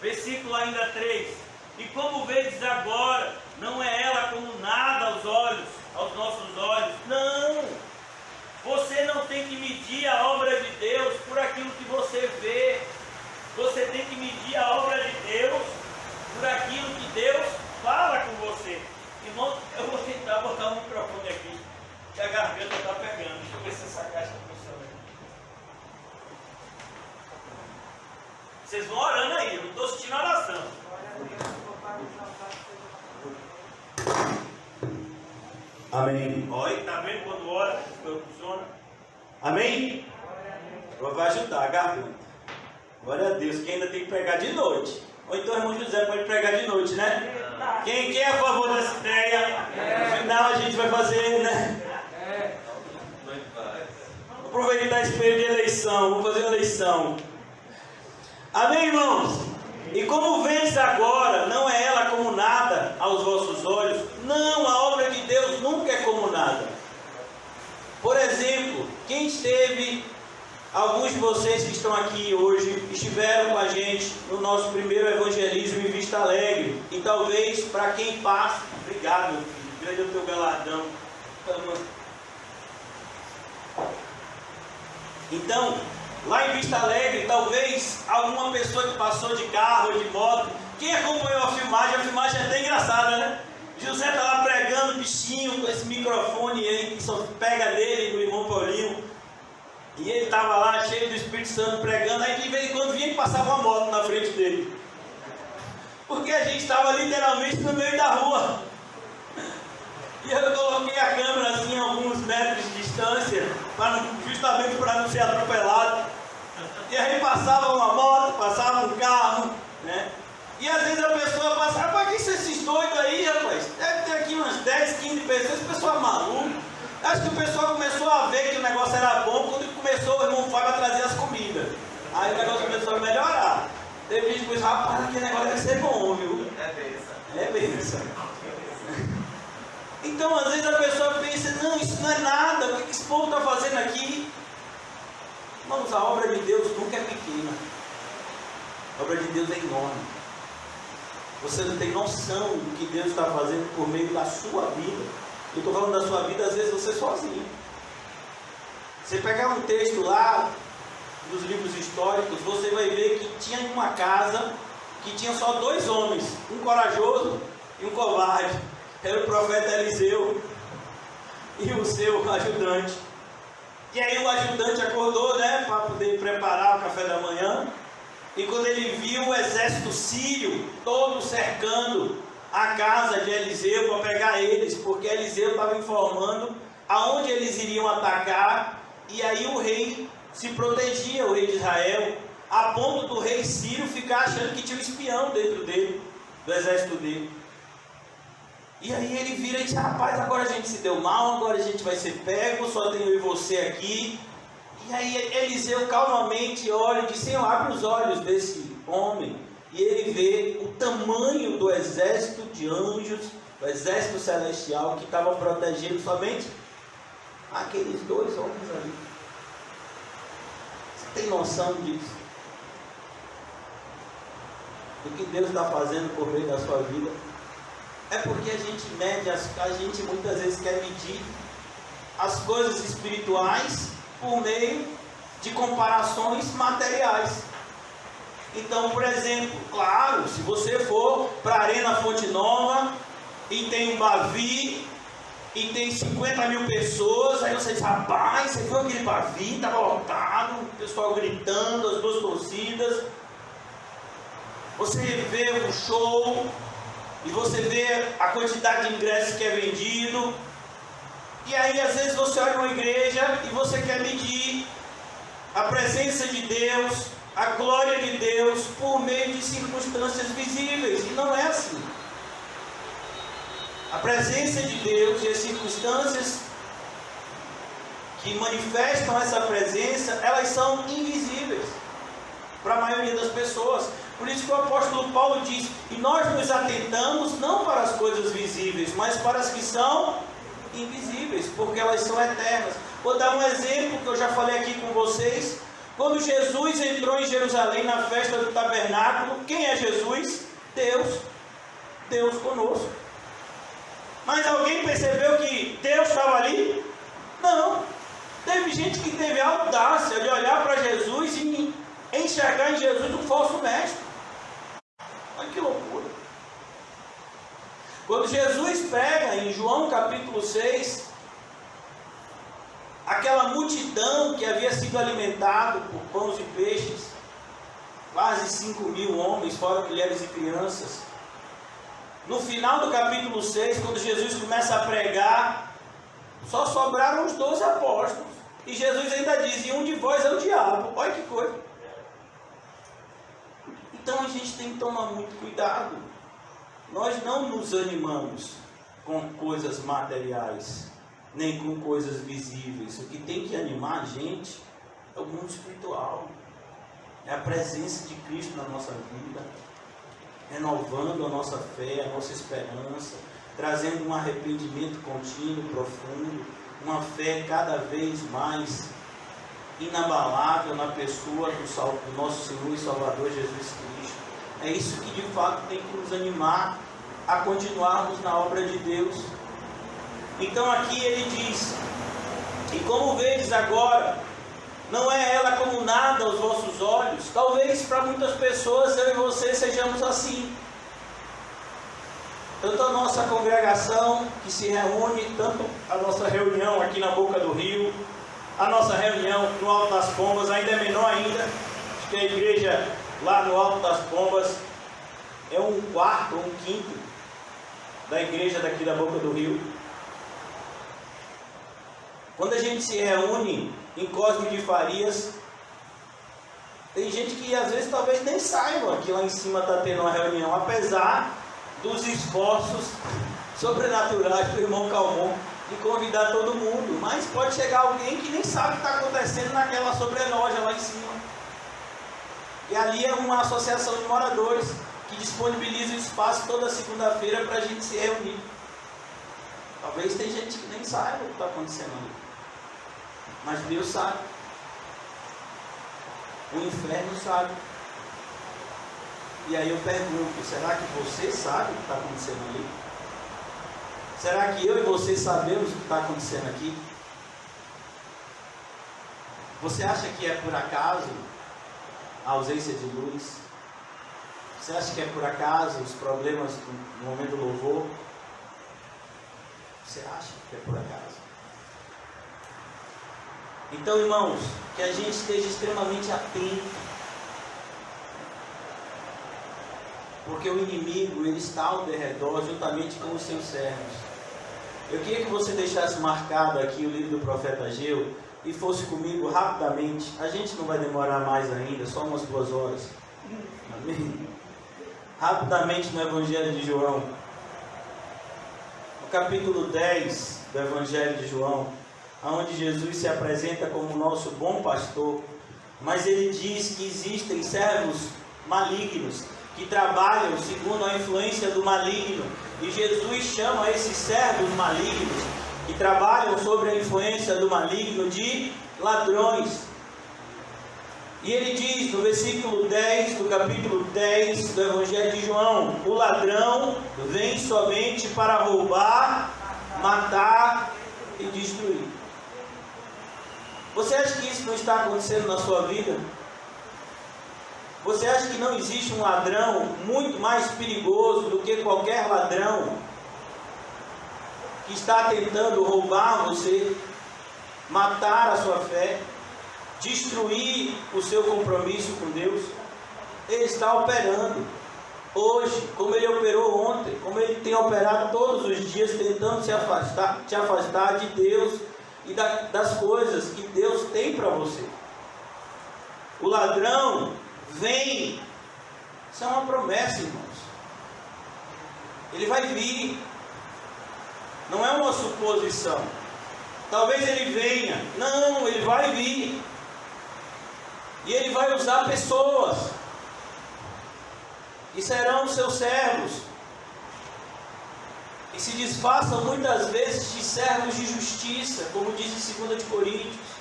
Speaker 2: versículo ainda 3: e como vedes agora, não é ela como nada aos nossos olhos. Não! Você não tem que medir a obra de Deus por aquilo que você vê. Você tem que medir a obra de Deus por aquilo que Deus fala com você. Irmão, eu vou tentar botar um microfone aqui, que a garganta está pegando. Deixa eu ver se essa caixa funciona. Vocês vão orando aí, eu não estou assistindo a oração.
Speaker 1: Amém.
Speaker 2: Olha, tá vendo quando ora, funciona?
Speaker 1: Amém? Agora vai ajudar a garganta. Glória a Deus, que ainda tem que pregar de noite. Ou então o irmão José pode pregar de noite, né? Quem é a favor dessa ideia? No final a gente vai fazer, né? Aproveitar esse período de eleição, vamos fazer uma eleição. Amém, irmãos? E como vês agora, não é ela como nada aos vossos olhos? Não, a obra de Deus nunca é como nada. Por exemplo, quem esteve, alguns de vocês que estão aqui hoje, estiveram com a gente no nosso primeiro evangelismo em Vista Alegre. E talvez para quem passa, obrigado meu filho, grande é o teu galardão. Então, lá em Vista Alegre, talvez alguma pessoa que passou de carro ou de moto, quem acompanhou a filmagem é até engraçada, né? José está lá pregando, bichinho, com esse microfone aí, que só pega nele, do irmão Paulinho. E ele estava lá, cheio do Espírito Santo, pregando, aí de vez em quando vinha e passava uma moto na frente dele. Porque a gente estava literalmente no meio da rua. E eu coloquei a câmera assim a alguns metros de distância, justamente para não ser atropelado. E aí passava uma moto, passava um carro, né? E às vezes a pessoa passa, rapaz, quem são esses doidos aí, rapaz? Deve ter aqui umas 10, 15 pessoas, esse pessoal é maluco. Acho que o pessoal começou a ver que o negócio era bom quando começou o irmão Fábio a trazer as comidas. Aí o negócio começou a melhorar. Teve gente que disse, rapaz, aquele negócio deve ser bom, viu? É bênção. Então, às vezes a pessoa pensa, não, isso não é nada, o que esse povo está fazendo aqui? Irmãos, a obra de Deus nunca é pequena. A obra de Deus é enorme. Você não tem noção do que Deus está fazendo por meio da sua vida. Eu estou falando da sua vida, às vezes você sozinho. Você pegar um texto lá dos livros históricos, você vai ver que tinha uma casa que tinha só 2 homens, um corajoso e um covarde. Era o profeta Eliseu e o seu ajudante. E aí o ajudante acordou, né, para poder preparar o café da manhã. E quando ele viu o exército sírio todo cercando a casa de Eliseu para pegar eles, porque Eliseu estava informando aonde eles iriam atacar, e aí o rei se protegia, o rei de Israel, a ponto do rei sírio ficar achando que tinha um espião dentro dele, do exército dele. E aí ele vira e diz, rapaz, agora a gente se deu mal, agora a gente vai ser pego, só tenho eu e você aqui. E aí Eliseu calmamente olha e diz, Senhor, abre os olhos desse homem. E ele vê o tamanho do exército de anjos, do exército celestial que estava protegendo somente aqueles 2 homens ali. Você tem noção disso? Do que Deus está fazendo por meio da sua vida? É porque a gente mede, a gente muitas vezes quer medir as coisas espirituais por meio de comparações materiais. Então, por exemplo, claro, se você for para a Arena Fonte Nova e tem um Bavi e tem 50 mil pessoas, aí você diz, rapaz, você viu aquele Bavi, estava lotado, o pessoal gritando, as 2 torcidas. Você vê um show e você vê a quantidade de ingressos que é vendido. E aí às vezes você olha uma igreja e você quer medir a presença de Deus, a glória de Deus por meio de circunstâncias visíveis. E não é assim. A presença de Deus e as circunstâncias que manifestam essa presença, elas são invisíveis para a maioria das pessoas. Por isso que o apóstolo Paulo diz, e nós nos atentamos não para as coisas visíveis, mas para as que são invisíveis, porque elas são eternas. Vou dar um exemplo que eu já falei aqui com vocês. Quando Jesus entrou em Jerusalém na festa do tabernáculo, quem é Jesus? Deus. Deus conosco. Mas alguém percebeu que Deus estava ali? Não. Teve gente que teve a audácia de olhar para Jesus e enxergar em Jesus um falso mestre. Olha que loucura. Quando Jesus pega em João capítulo 6, aquela multidão que havia sido alimentado por pães e peixes, quase 5.000 homens, fora mulheres e crianças. No final do capítulo 6, quando Jesus começa a pregar, só sobraram os 12 apóstolos.
Speaker 2: E Jesus ainda diz, e um de vós é o diabo. Olha que coisa. Então a gente tem que tomar muito cuidado. Nós não nos animamos com coisas materiais, nem com coisas visíveis. O que tem que animar a gente é o mundo espiritual. É a presença de Cristo na nossa vida, renovando a nossa fé, a nossa esperança, trazendo um arrependimento contínuo, profundo, uma fé cada vez mais inabalável na pessoa do nosso Senhor e Salvador Jesus Cristo. É isso que de fato tem que nos animar a continuarmos na obra de Deus. Então aqui ele diz, e como vedes agora, não é ela como nada aos vossos olhos. Talvez para muitas pessoas eu e você sejamos assim. Tanto a nossa congregação que se reúne, tanto a nossa reunião aqui na Boca do Rio, a nossa reunião no Alto das Pombas, ainda é menor ainda. Acho que a igreja lá no Alto das Pombas é 1/4 ou 1/5 da igreja daqui da Boca do Rio. Quando a gente se reúne em Cosme de Farias, tem gente que às vezes talvez nem saiba que lá em cima está tendo uma reunião, apesar dos esforços sobrenaturais do irmão Calmon de convidar todo mundo. Mas pode chegar alguém que nem sabe o que está acontecendo naquela sobreloja lá em cima. E ali é uma associação de moradores que disponibiliza o espaço toda segunda-feira para a gente se reunir. Talvez tem gente que nem saiba o que está acontecendo ali. Mas Deus sabe. O inferno sabe. E aí eu pergunto, será que você sabe o que está acontecendo ali? Será que eu e você sabemos o que está acontecendo aqui? Você acha que é por acaso a ausência de luz? Você acha que é por acaso os problemas no momento do louvor? Você acha que é por acaso? Então, irmãos, que a gente esteja extremamente atento, porque o inimigo ele está ao derredor juntamente com os seus servos. Eu queria que você deixasse marcado aqui o livro do profeta Ageu e fosse comigo rapidamente. A gente não vai demorar mais ainda, só umas 2 horas. Amém? Rapidamente no Evangelho de João, no capítulo 10 do Evangelho de João, onde Jesus se apresenta como nosso bom pastor, mas ele diz que existem servos malignos que trabalham segundo a influência do maligno, e Jesus chama esses servos malignos que trabalham sobre a influência do maligno de ladrões. E ele diz no versículo 10 do capítulo 10 do Evangelho de João: o ladrão vem somente para roubar, matar e destruir. Você acha que isso não está acontecendo na sua vida? Você acha que não existe um ladrão muito mais perigoso do que qualquer ladrão que está tentando roubar você, matar a sua fé, destruir o seu compromisso com Deus? Ele está operando hoje, como ele operou ontem, como ele tem operado todos os dias, tentando te afastar de Deus e das coisas que Deus tem para você. O ladrão vem, isso é uma promessa, irmãos. Ele vai vir, não é uma suposição. Talvez ele venha, não, ele vai vir. E ele vai usar pessoas, e serão seus servos, e se disfarçam muitas vezes de servos de justiça, como diz em 2 Coríntios.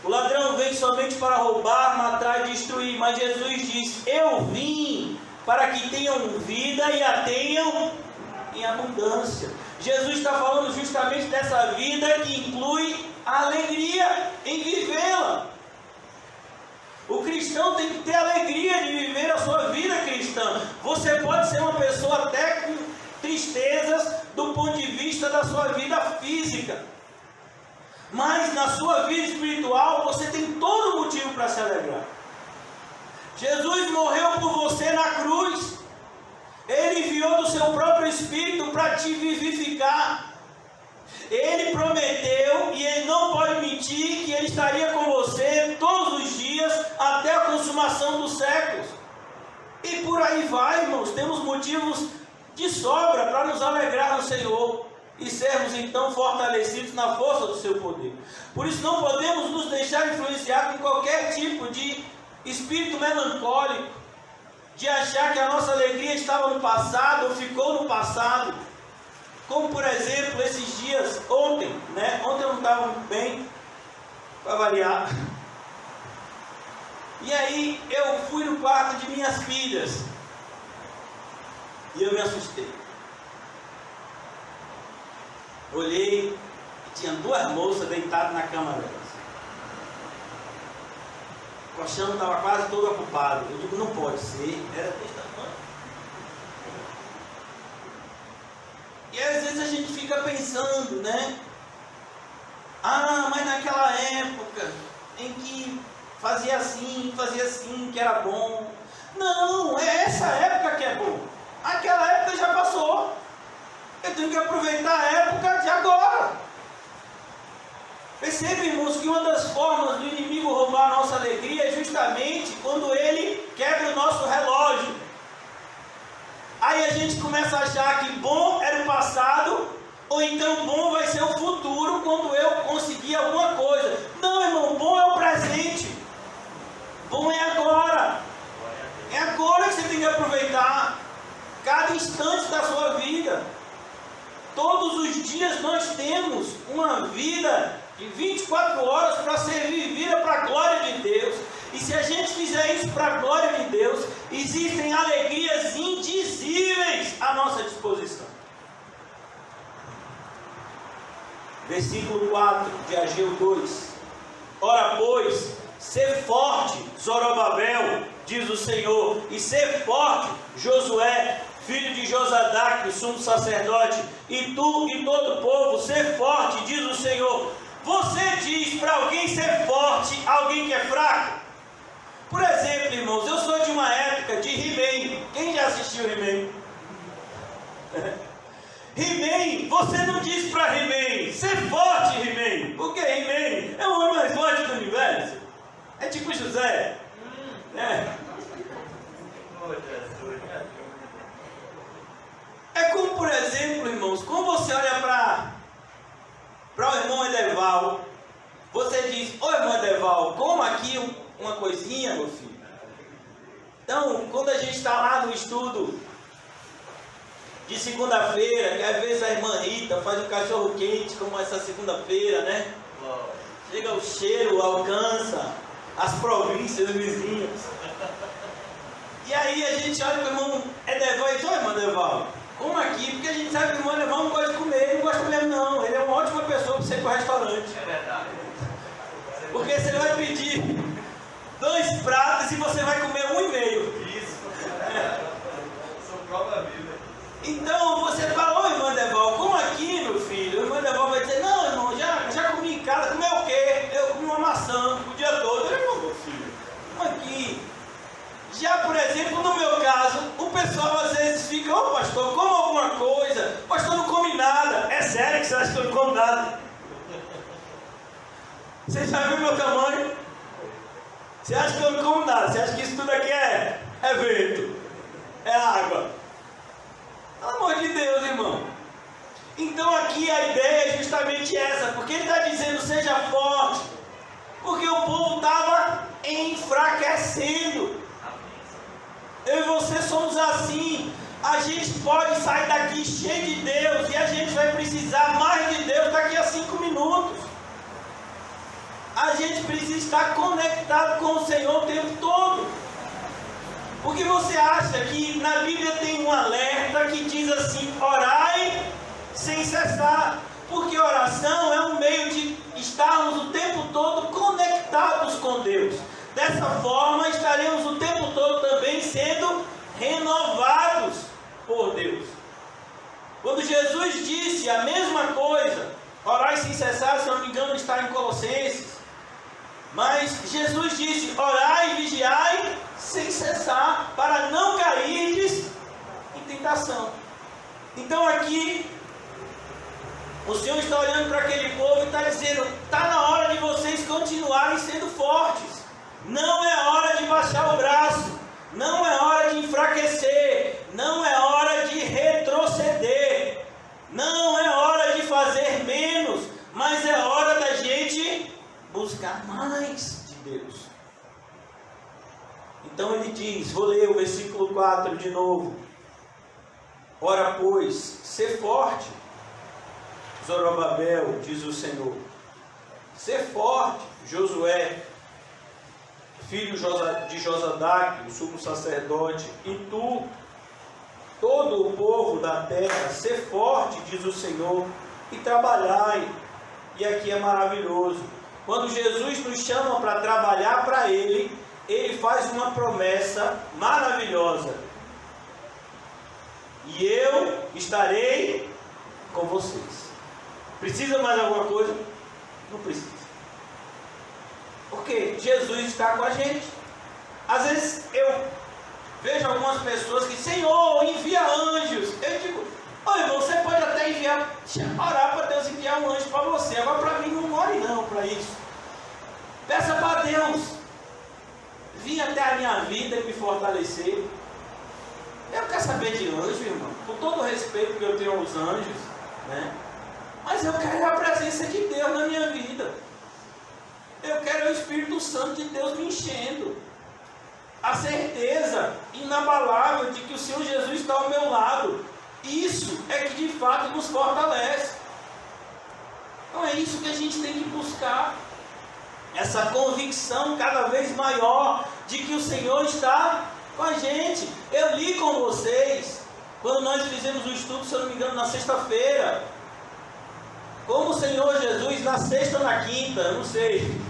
Speaker 2: O ladrão vem somente para roubar, matar e destruir, mas Jesus diz: eu vim para que tenham vida e a tenham em abundância. Jesus está falando justamente dessa vida que inclui a alegria em vivê-la. O cristão tem que ter alegria de viver a sua vida cristã. Você pode ser uma pessoa até com tristezas do ponto de vista da sua vida física, mas na sua vida espiritual você tem todo motivo para se alegrar. Jesus morreu por você na cruz. Ele enviou do seu próprio Espírito para te vivificar. Ele prometeu, e Ele não pode mentir, que Ele estaria com você todos os dias até a consumação dos séculos. E por aí vai, irmãos. Temos motivos de sobra para nos alegrar no Senhor e sermos então fortalecidos na força do seu poder. Por isso não podemos nos deixar influenciar com qualquer tipo de espírito melancólico, de achar que a nossa alegria estava no passado ou ficou no passado. Como por exemplo, esses dias, ontem eu não estava muito bem, para variar. E aí eu fui no quarto de minhas filhas e eu me assustei. Olhei e tinha duas moças deitadas na cama delas. O colchão estava quase todo ocupado. Eu digo, não pode ser, era desse tamanho. E às vezes a gente fica pensando, mas naquela época em que fazia assim, que era bom. Não, é essa época que é bom. Aquela época já passou. Eu tenho que aproveitar a época de agora. Percebe, irmãos, que uma das formas do inimigo roubar a nossa alegria é justamente quando ele quebra o nosso relógio. Aí a gente começa a achar que bom era o passado, ou então bom vai ser o futuro quando eu conseguir alguma coisa. Não, irmão, bom é o presente. Bom é agora. É agora que você tem que aproveitar cada instante da sua vida. Todos os dias nós temos uma vida de 24 horas para ser vivida para a glória de Deus. E se a gente fizer isso para a glória de Deus, existem alegrias indizíveis à nossa disposição. Versículo 4 de Ageu 2. Ora, pois, sê forte, Zorobabel, diz o Senhor, e sê forte, Josué, filho de Josadaque, sumo sacerdote, e tu e todo o povo, sê forte, diz o Senhor. Você diz para alguém ser forte, alguém que é fraco? Por exemplo, irmãos, eu sou de uma época de He-Man. Quem já assistiu He-Man? He-Man, você não diz para He-Man, ser forte, He-Man. Porque He-Man é o homem mais forte do universo. É tipo José. É como, por exemplo, irmãos, quando você olha para o irmão Edeval, você diz, ô irmão Edeval, coma aqui uma coisinha, meu filho. Então, quando a gente está lá no estudo de segunda-feira, que às vezes a irmã Rita faz um cachorro quente, como essa segunda-feira, chega o cheiro, alcança as províncias vizinhas. E aí a gente olha para o irmão Edeval e diz, ô irmão Edeval, como aqui, porque a gente sabe que o irmão Edeval não gosta de comer, ele não gosta mesmo não, ele é uma ótima pessoa para você ir para o restaurante. É verdade. Porque você vai pedir 2 pratos e você vai comer 1,5. Isso. Sou prova da vida. Então você fala, ô irmão Edeval, como aqui, meu filho? O irmão Edeval vai dizer, não, irmão, já comi em casa, comeu o quê? Eu comi uma maçã o dia todo. Eu digo, meu filho, como aqui? Já, por exemplo, no meu caso, o pessoal às vezes fica, ô pastor, coma alguma coisa. Pastor, não come nada. É sério que você acha que eu não como nada? Você já viu meu tamanho? Você acha que eu não como nada? Você acha que isso tudo aqui é vento? É água? Pelo amor de Deus, irmão. Então aqui a ideia é justamente essa. Porque ele está dizendo, seja forte. Porque o povo estava enfraquecendo. Eu e você somos assim. A gente pode sair daqui cheio de Deus e a gente vai precisar mais de Deus daqui a 5 minutos. A gente precisa estar conectado com o Senhor o tempo todo. Porque você acha que na Bíblia tem um alerta que diz assim, orai sem cessar. Porque oração é um meio de estarmos o tempo todo conectados com Deus. Dessa forma estaremos o tempo todo também sendo renovados por Deus. Quando Jesus disse a mesma coisa, orai sem cessar, se não me engano está em Colossenses. Mas Jesus disse, orai e vigiai sem cessar, para não cairdes em tentação. Então aqui, O Senhor está olhando para aquele povo e está dizendo: está na hora de vocês continuarem sendo fortes. Não é hora de baixar o braço. Não é hora de enfraquecer. Não é hora de retroceder. Não é hora de fazer menos. Mas é hora da gente buscar mais de Deus. Então ele diz, vou ler o versículo 4 de novo. Ora pois, sê forte, Zorobabel, diz o Senhor. Sê forte, Josué, filho de Josadaque, o sumo sacerdote, e tu, todo o povo da terra, sê forte, diz o Senhor, e trabalhai. E aqui é maravilhoso. Quando Jesus nos chama para trabalhar para Ele, Ele faz uma promessa maravilhosa. E eu estarei com vocês. Precisa mais alguma coisa? Não precisa. Porque Jesus está com a gente. Às vezes eu vejo algumas pessoas que, Senhor, envia anjos. Eu digo, ô irmão, você pode até enviar, orar para Deus enviar um anjo para você. Agora para mim não ore não para isso. Peça para Deus vir até a minha vida e me fortalecer. Eu não quero saber de anjo, irmão. Com todo o respeito que eu tenho aos anjos, né? Mas eu quero a presença de Deus na minha vida. Eu quero o Espírito Santo de Deus me enchendo. A certeza inabalável de que o Senhor Jesus está ao meu lado. Isso é que de fato nos fortalece. Então é isso que a gente tem que buscar. Essa convicção cada vez maior de que o Senhor está com a gente. Eu li com vocês, quando nós fizemos o estudo, se eu não me engano, na sexta-feira, como o Senhor Jesus, na sexta ou na quinta, eu não sei,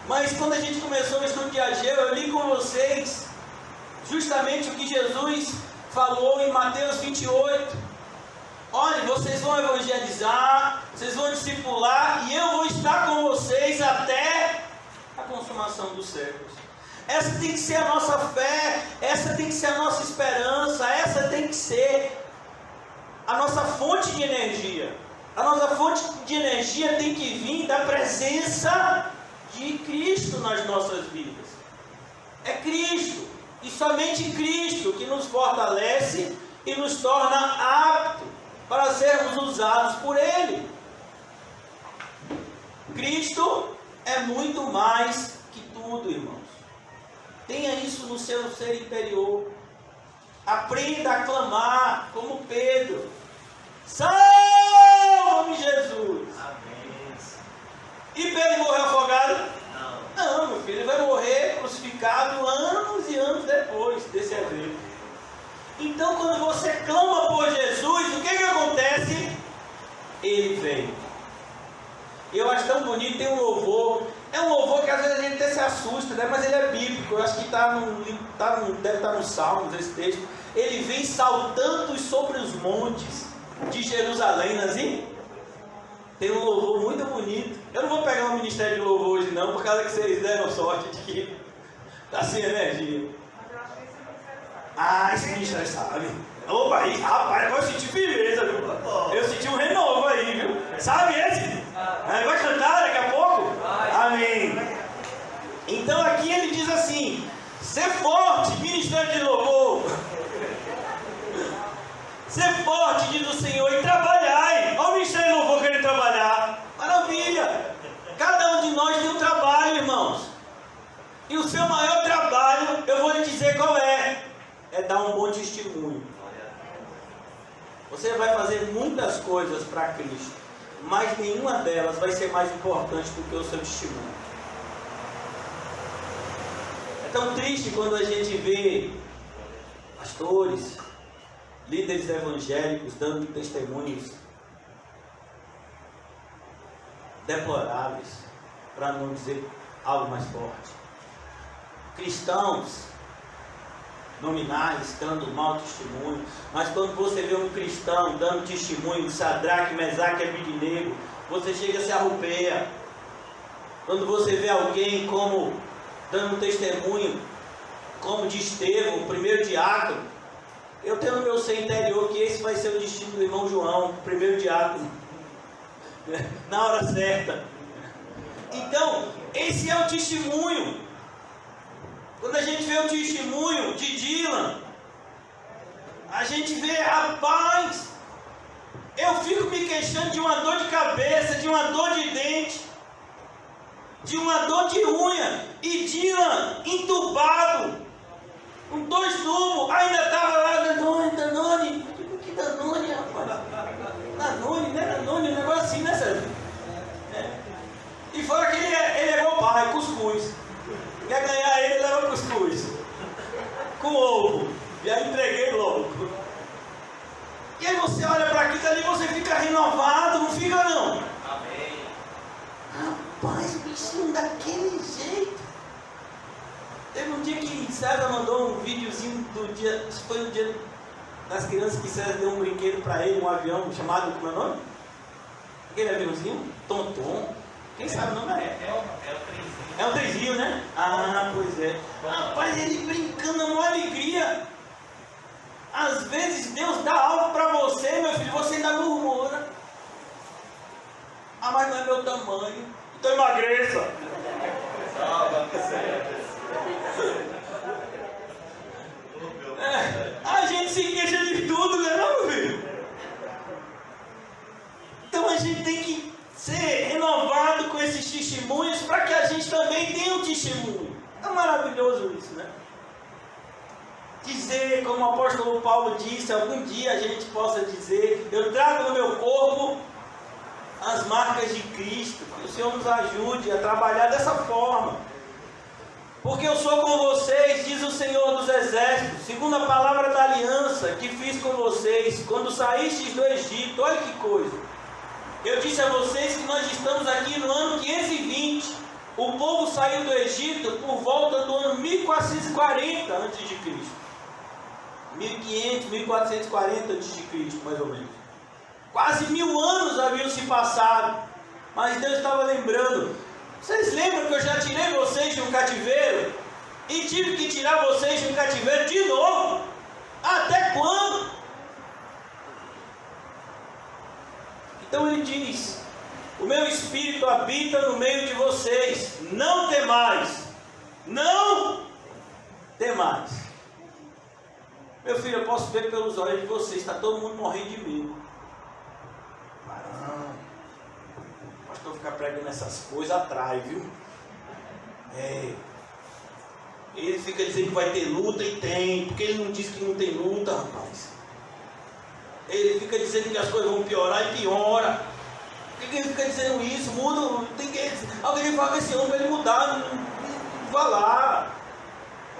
Speaker 2: mas quando a gente começou o estudo de Ageu, eu li com vocês justamente o que Jesus falou em Mateus 28. Olha, vocês vão evangelizar, vocês vão discipular, e eu vou estar com vocês até a consumação dos séculos. Essa tem que ser a nossa fé, essa tem que ser a nossa esperança, essa tem que ser a nossa fonte de energia. A nossa fonte de energia tem que vir da presença de Cristo nas nossas vidas. É Cristo, e somente Cristo, que nos fortalece e nos torna aptos para sermos usados por Ele. Cristo é muito mais que tudo, irmãos. Tenha isso no seu ser interior. Aprenda a clamar como Pedro. Salva-me, Jesus.
Speaker 3: Amém.
Speaker 2: E Pedro morreu afogado?
Speaker 3: Não.
Speaker 2: Não, meu filho, ele vai morrer crucificado anos e anos depois desse evento. Então, quando você clama por Jesus, o que acontece? Ele vem. Eu acho tão bonito, tem um louvor. É um louvor que às vezes a gente até se assusta, né? Mas ele é bíblico. Eu acho que deve estar no Salmos esse texto. Ele vem saltando sobre os montes de Jerusalém, não é assim? Tem um louvor muito bonito. Eu não vou pegar um ministério de louvor hoje não, por causa que vocês deram sorte de que está sem energia. Ah, esse ministério sabe. Opa, aí, rapaz, agora eu senti firmeza, viu? Eu senti um renovo aí, viu? Sabe esse? Vai cantar daqui a pouco? Amém. Então aqui ele diz assim: ser forte, ministério de louvor. Ser forte, diz o Senhor, e trabalhai. Olha o ministério de louvor querendo trabalhar. Maravilha. Cada um de nós tem um trabalho, irmãos. E o seu maior trabalho, eu vou lhe dizer qual é. É dar um bom testemunho. Você vai fazer muitas coisas para Cristo, mas nenhuma delas vai ser mais importante do que o seu testemunho. É tão triste quando a gente vê pastores, líderes evangélicos dando testemunhos deploráveis, para não dizer algo mais forte. Cristãos nominais dando mau testemunho, mas quando você vê um cristão dando testemunho de Sadraque, Mesaque e Abednego, você chega a se arrupeia. Quando você vê alguém como dando um testemunho como de Estevão, o primeiro diácono, eu tenho no meu ser interior que esse vai ser o destino do irmão João, o primeiro diácono. na hora certa. Então, esse é o testemunho. Quando a gente vê o testemunho de Dylan, a gente vê, rapaz, eu fico me queixando de uma dor de cabeça, de uma dor de dente, de uma dor de unha, e Dylan entubado, com 2 tubos, ainda estava lá, Danone, que Danone, rapaz? Danone, né? Danone, um negócio assim, né, Sérgio? E fora que ele é meu pai, cuscuz. Quer ganhar ele, leva cuscuz. Com ovo. E aí entreguei logo. E aí você olha para aquilo ali e você fica renovado, não fica não? Amém. Rapaz, o bichinho daquele jeito. Teve um dia que César mandou um videozinho do dia, acho que foi o dia das crianças que César deu um brinquedo para ele, um avião chamado, como é o nome? Aquele aviãozinho? Tom. Quem sabe o nome é o trenzinho. É o trenzinho, né? Ah, pois é. Rapaz, ele brincando, uma alegria. Às vezes Deus dá algo para você, meu filho, você ainda murmura. Ah, mas não é meu tamanho. Então emagreça. A gente se queixa de tudo, né, meu filho? Então a gente tem que ser renovado com esses testemunhos para que a gente também tenha um testemunho. É maravilhoso isso, né? Dizer, como o apóstolo Paulo disse, algum dia a gente possa dizer: eu trago no meu corpo as marcas de Cristo. Que o Senhor nos ajude a trabalhar dessa forma. Porque eu sou com vocês, diz o Senhor dos Exércitos, segundo a palavra da aliança que fiz com vocês, quando saístes do Egito. Olha que coisa. Eu disse a vocês que nós estamos aqui no ano 520. O povo saiu do Egito por volta do ano 1440 a.C. 1500, 1440 a.C., mais ou menos. Quase 1000 anos haviam se passado. Mas Deus estava lembrando. Vocês lembram que eu já tirei vocês de um cativeiro? E tive que tirar vocês de um cativeiro de novo? Até quando? Então ele diz: o meu espírito habita no meio de vocês. Não temais. Não temais. Meu filho, eu posso ver pelos olhos de vocês. Está todo mundo morrendo de medo. Não. O pastor ficar pregando essas coisas atrai, viu? Ele fica dizendo que vai ter luta e tem. Porque ele não diz que não tem luta, rapaz. Ele fica dizendo que as coisas vão piorar e piora. Por que ele fica dizendo isso? Muda, tem que... Alguém fala que esse homem vai mudar. Não vá lá.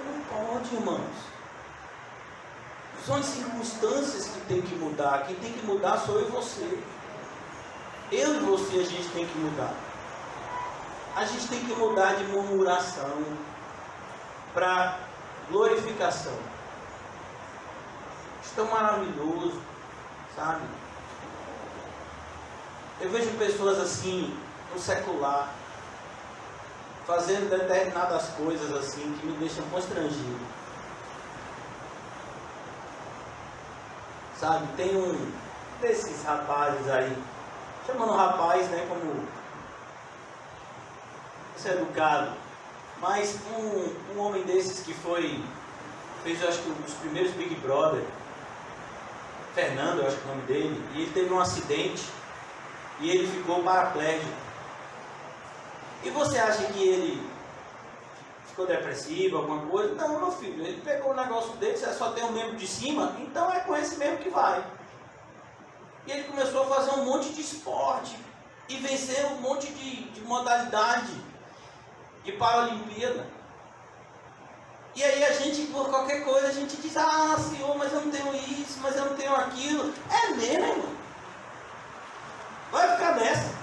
Speaker 2: Não pode, irmãos. São as circunstâncias que tem que mudar. Quem tem que mudar sou eu e você. Eu e você a gente tem que mudar. A gente tem que mudar de murmuração para glorificação. Isso é tão maravilhoso, sabe? Eu vejo pessoas assim, no secular, fazendo determinadas coisas assim que me deixam constrangido. Sabe, tem um desses rapazes aí, chamando rapaz, né, como ser educado, mas um homem desses que fez, eu acho que os primeiros Big Brother, Fernando, eu acho que é o nome dele, e ele teve um acidente e ele ficou paraplégico. E você acha que ele ficou depressivo, alguma coisa? Não, meu filho, ele pegou o negócio dele, você só tem um membro de cima, então é com esse mesmo que vai. E ele começou a fazer um monte de esporte e vencer um monte de modalidade de Paralimpíada. E aí a gente, por qualquer coisa, a gente diz: ah, Senhor, mas eu não tenho isso, mas eu não tenho aquilo. É mesmo, irmão. Vai ficar nessa.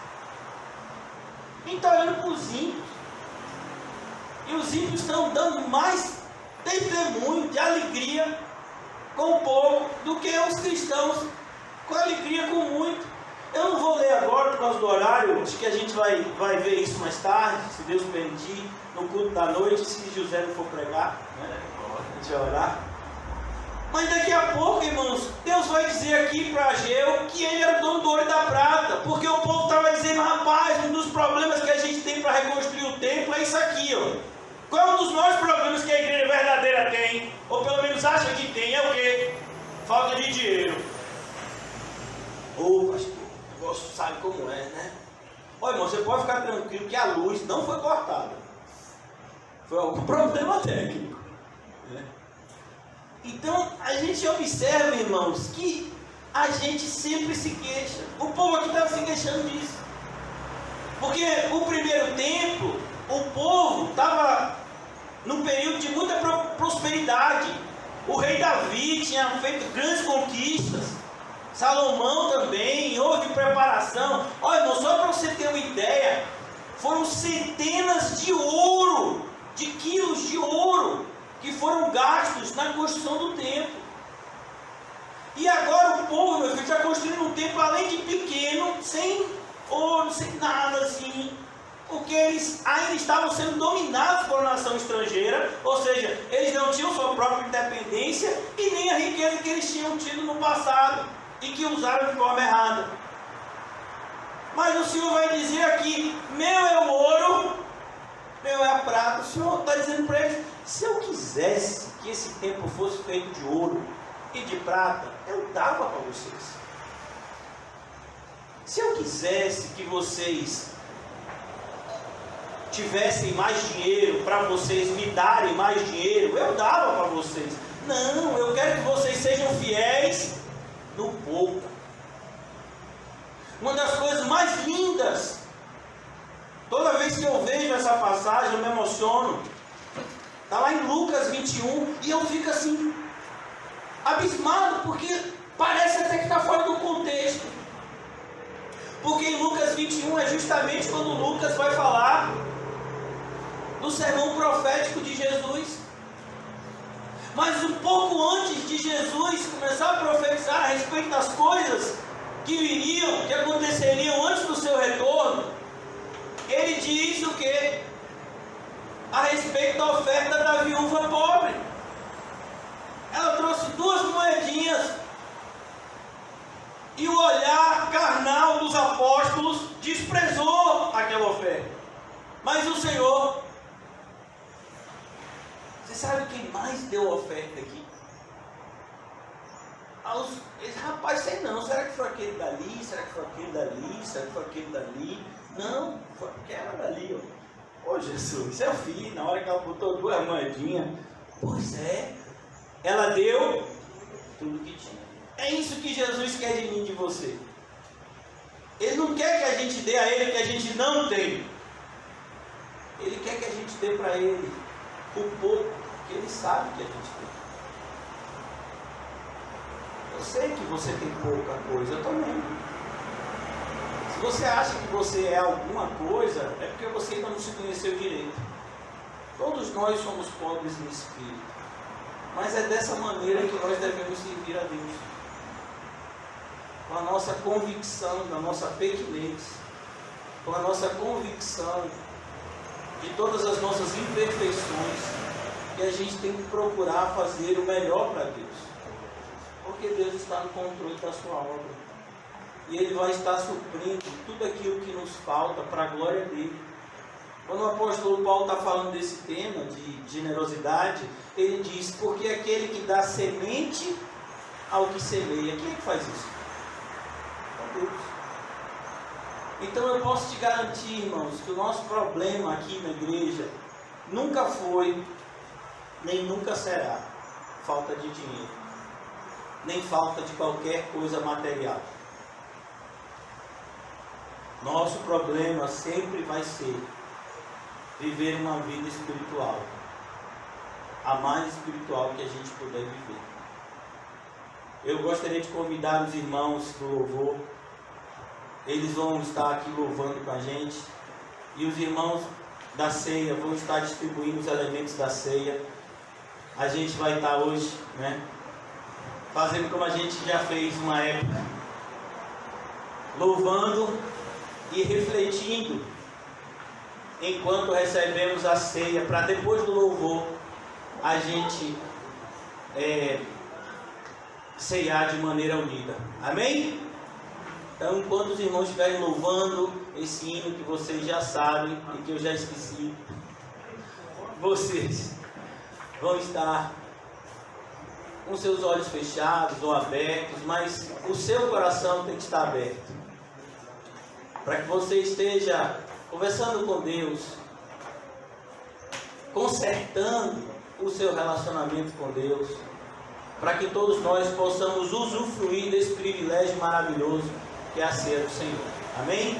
Speaker 2: Quem está olhando para os ímpios? E os ímpios estão dando mais testemunho de alegria com pouco do que os cristãos com alegria com muito. Eu não vou ler agora por causa do horário, acho que a gente vai ver isso mais tarde, se Deus permitir, no culto da noite, se José não for pregar, né? A gente vai orar. Mas daqui a pouco, irmãos, Deus vai dizer aqui para Ageu que ele era o dono do ouro e da prata, porque o povo estava dizendo: rapaz, um dos problemas que a gente tem para reconstruir o templo é isso aqui, ó. Qual é um dos maiores problemas que a igreja verdadeira tem, ou pelo menos acha que tem, é o quê? Falta de dinheiro. Ô pastor, o negócio sabe como é, né? Olha, irmão, você pode ficar tranquilo que a luz não foi cortada. Foi algum problema técnico, né? Então, a gente observa, irmãos, que a gente sempre se queixa. O povo aqui estava se queixando disso. Porque o primeiro templo, o povo estava num período de muita prosperidade. O rei Davi tinha feito grandes conquistas. Salomão também, houve preparação. Olha, irmão, só para você ter uma ideia, foram centenas de ouro, de quilos de ouro, que foram gastos na construção do templo. E agora o povo, meu filho, está construindo um templo além de pequeno, sem ouro, sem nada assim, porque eles ainda estavam sendo dominados por uma nação estrangeira, ou seja, eles não tinham sua própria independência e nem a riqueza que eles tinham tido no passado e que usaram de forma errada. Mas o Senhor vai dizer aqui: meu é o ouro, meu é a prata. O Senhor está dizendo para eles: se eu quisesse que esse templo fosse feito de ouro e de prata, eu dava para vocês. Se eu quisesse que vocês tivessem mais dinheiro para vocês me darem mais dinheiro, eu dava para vocês. Não, eu quero que vocês sejam fiéis no pouco. Uma das coisas mais lindas, toda vez que eu vejo essa passagem eu me emociono. Está lá em Lucas 21 e eu fico assim, abismado, porque parece até que está fora do contexto. Porque em Lucas 21 é justamente quando Lucas vai falar do sermão profético de Jesus. Mas um pouco antes de Jesus começar a profetizar a respeito das coisas que viriam, que aconteceriam antes do seu retorno, ele diz o quê? A respeito da oferta da viúva pobre. Ela trouxe 2 moedinhas. E o olhar carnal dos apóstolos desprezou aquela oferta. Mas o Senhor, você sabe quem mais deu oferta aqui? Rapaz, sei não, será que foi aquele dali? Será que foi aquele dali? Será que foi aquele dali? Não, foi aquela dali, ó. Ô Jesus, isso é o filho, na hora que ela botou 2 moedinhas. Pois é, ela deu tudo que tinha. É isso que Jesus quer de mim e de você. Ele não quer que a gente dê a Ele o que a gente não tem. Ele quer que a gente dê para Ele o pouco que Ele sabe que a gente tem. Eu sei que você tem pouca coisa, eu também. Se você acha que você é alguma coisa, é porque você ainda não se conheceu direito. Todos nós somos pobres em espírito. Mas é dessa maneira que nós devemos servir a Deus. Com a nossa convicção da nossa pequenez, com a nossa convicção de todas as nossas imperfeições, que a gente tem que procurar fazer o melhor para Deus. Porque Deus está no controle da sua obra. E Ele vai estar suprindo tudo aquilo que nos falta para a glória dEle. Quando o apóstolo Paulo está falando desse tema de generosidade, ele diz: porque aquele que dá semente ao que semeia, quem é que faz isso? É Deus. Então eu posso te garantir, irmãos, que o nosso problema aqui na igreja nunca foi, nem nunca será, falta de dinheiro, nem falta de qualquer coisa material. Nosso problema sempre vai ser viver uma vida espiritual, a mais espiritual que a gente puder viver. Eu gostaria de convidar os irmãos do louvor. Eles vão estar aqui louvando com a gente, e os irmãos da ceia vão estar distribuindo os elementos da ceia. A gente vai estar hoje, fazendo como a gente já fez uma época, louvando e refletindo enquanto recebemos a ceia, para depois do louvor a gente
Speaker 1: ceiar de maneira unida. Amém? Então, enquanto os irmãos estiverem louvando esse hino que vocês já sabem e que eu já esqueci, vocês vão estar com seus olhos fechados ou abertos, mas o seu coração tem que estar aberto, para que você esteja conversando com Deus, consertando o seu relacionamento com Deus, para que todos nós possamos usufruir desse privilégio maravilhoso que é a ceia do Senhor. Amém?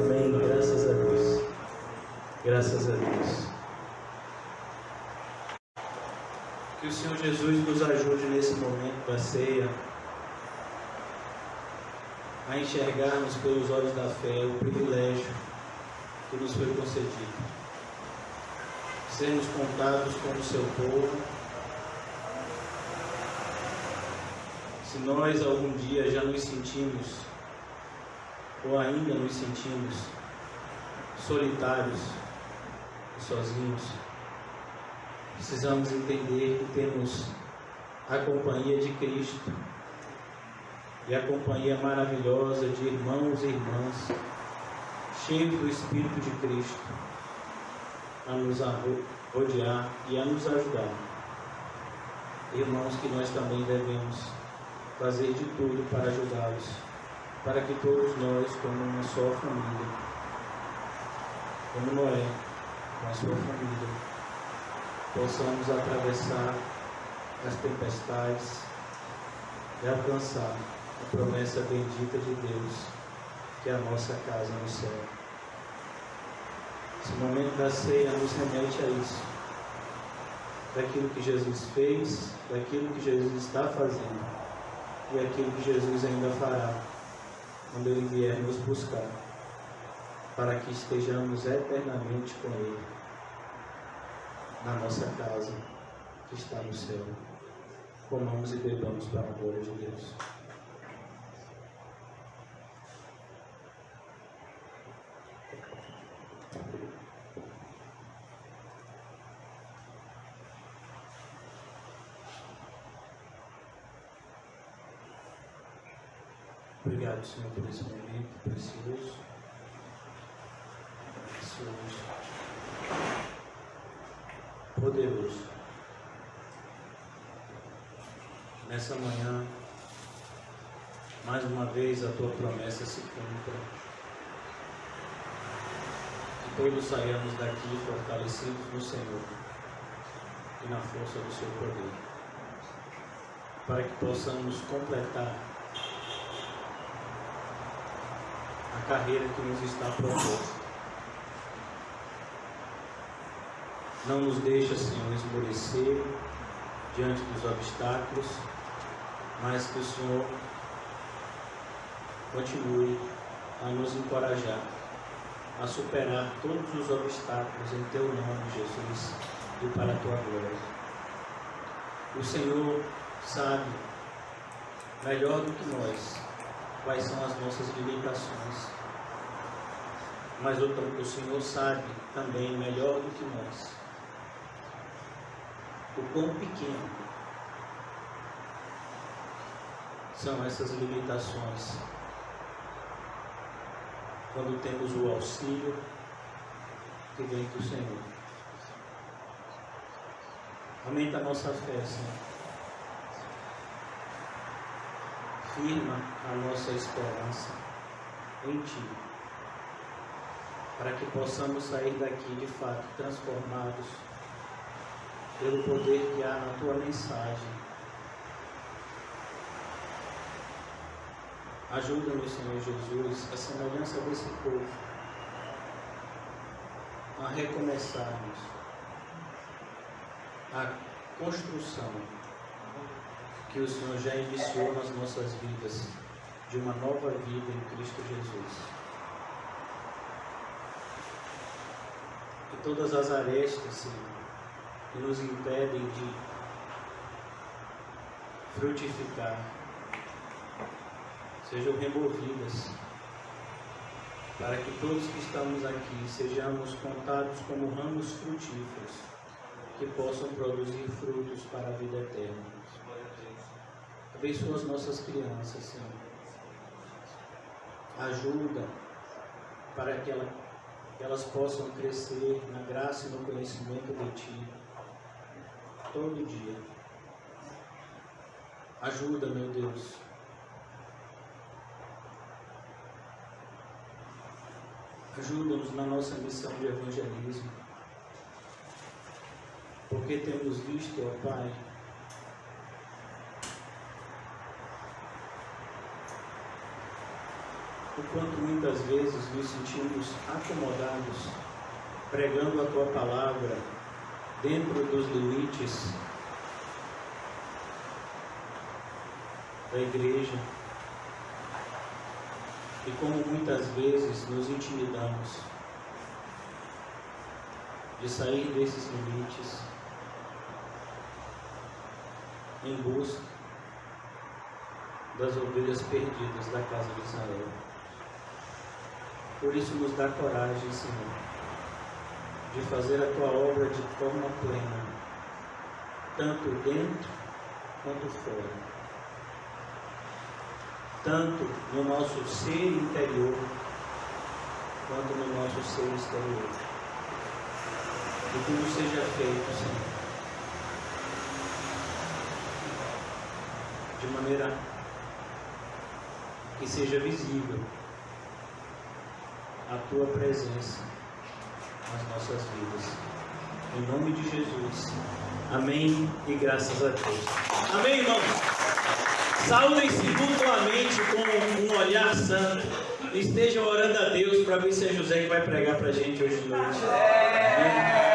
Speaker 1: Amém. Graças a Deus. Graças a Deus. Que o Senhor Jesus nos ajude nesse momento da ceia a enxergarmos pelos olhos da fé o privilégio que nos foi concedido. Sermos contados como seu povo. Se nós algum dia já nos sentimos, ou ainda nos sentimos, solitários e sozinhos, precisamos entender que temos a companhia de Cristo e a companhia maravilhosa de irmãos e irmãs, cheios do Espírito de Cristo, a nos rodear e a nos ajudar. Irmãos que nós também devemos fazer de tudo para ajudá-los, para que todos nós, como uma só família, como Noé, com a sua família, possamos atravessar as tempestades e alcançar a promessa bendita de Deus, que é a nossa casa no céu. Esse momento da ceia nos remete a isso, daquilo que Jesus fez, daquilo que Jesus está fazendo e aquilo que Jesus ainda fará quando Ele vier nos buscar, para que estejamos eternamente com Ele na nossa casa que está no céu. Comamos e bebamos para a glória de Deus. Obrigado, Senhor, por esse momento precioso. Poderoso. Nessa manhã, mais uma vez a tua promessa se cumpra. Que todos saiamos daqui fortalecidos no Senhor e na força do seu poder, para que possamos completar a carreira que nos está proposta. Não nos deixa, Senhor, esmorecer diante dos obstáculos, mas que o Senhor continue a nos encorajar a superar todos os obstáculos em Teu nome, Jesus, e para a Tua glória. O Senhor sabe melhor do que nós quais são as nossas limitações, mas o Senhor sabe também melhor do que nós o quão pequeno são essas limitações quando temos o auxílio que vem do Senhor. Aumenta a nossa fé, Senhor. Firma a nossa esperança em Ti, para que possamos sair daqui de fato transformados pelo poder que há na Tua mensagem. Ajuda-nos, Senhor Jesus, a semelhança desse povo, a recomeçarmos a construção que o Senhor já iniciou nas nossas vidas, de uma nova vida em Cristo Jesus. E todas as arestas, Senhor, que nos impedem de frutificar, sejam removidas, para que todos que estamos aqui sejamos contados como ramos frutíferos, que possam produzir frutos para a vida eterna. Abençoa as nossas crianças, Senhor. Ajuda para que elas possam crescer na graça e no conhecimento de Ti todo dia. Ajuda, meu Deus. Ajuda-nos na nossa missão de evangelismo. porque temos visto, ó Pai, o quanto muitas vezes nos sentimos acomodados, pregando a Tua palavra dentro dos limites da igreja, e como muitas vezes nos intimidamos de sair desses limites em busca das ovelhas perdidas da casa de Israel. Por isso nos dá coragem, Senhor, de fazer a Tua obra de forma plena, tanto dentro quanto fora, tanto no nosso ser interior quanto no nosso ser exterior. Que tudo seja feito, Senhor, de maneira que seja visível a Tua presença nas nossas vidas. Em nome de Jesus. Amém e graças a Deus. Amém, irmãos? Saúdem-se mutuamente com um olhar santo. Estejam orando a Deus para ver se é José que vai pregar para a gente hoje de noite. Amém?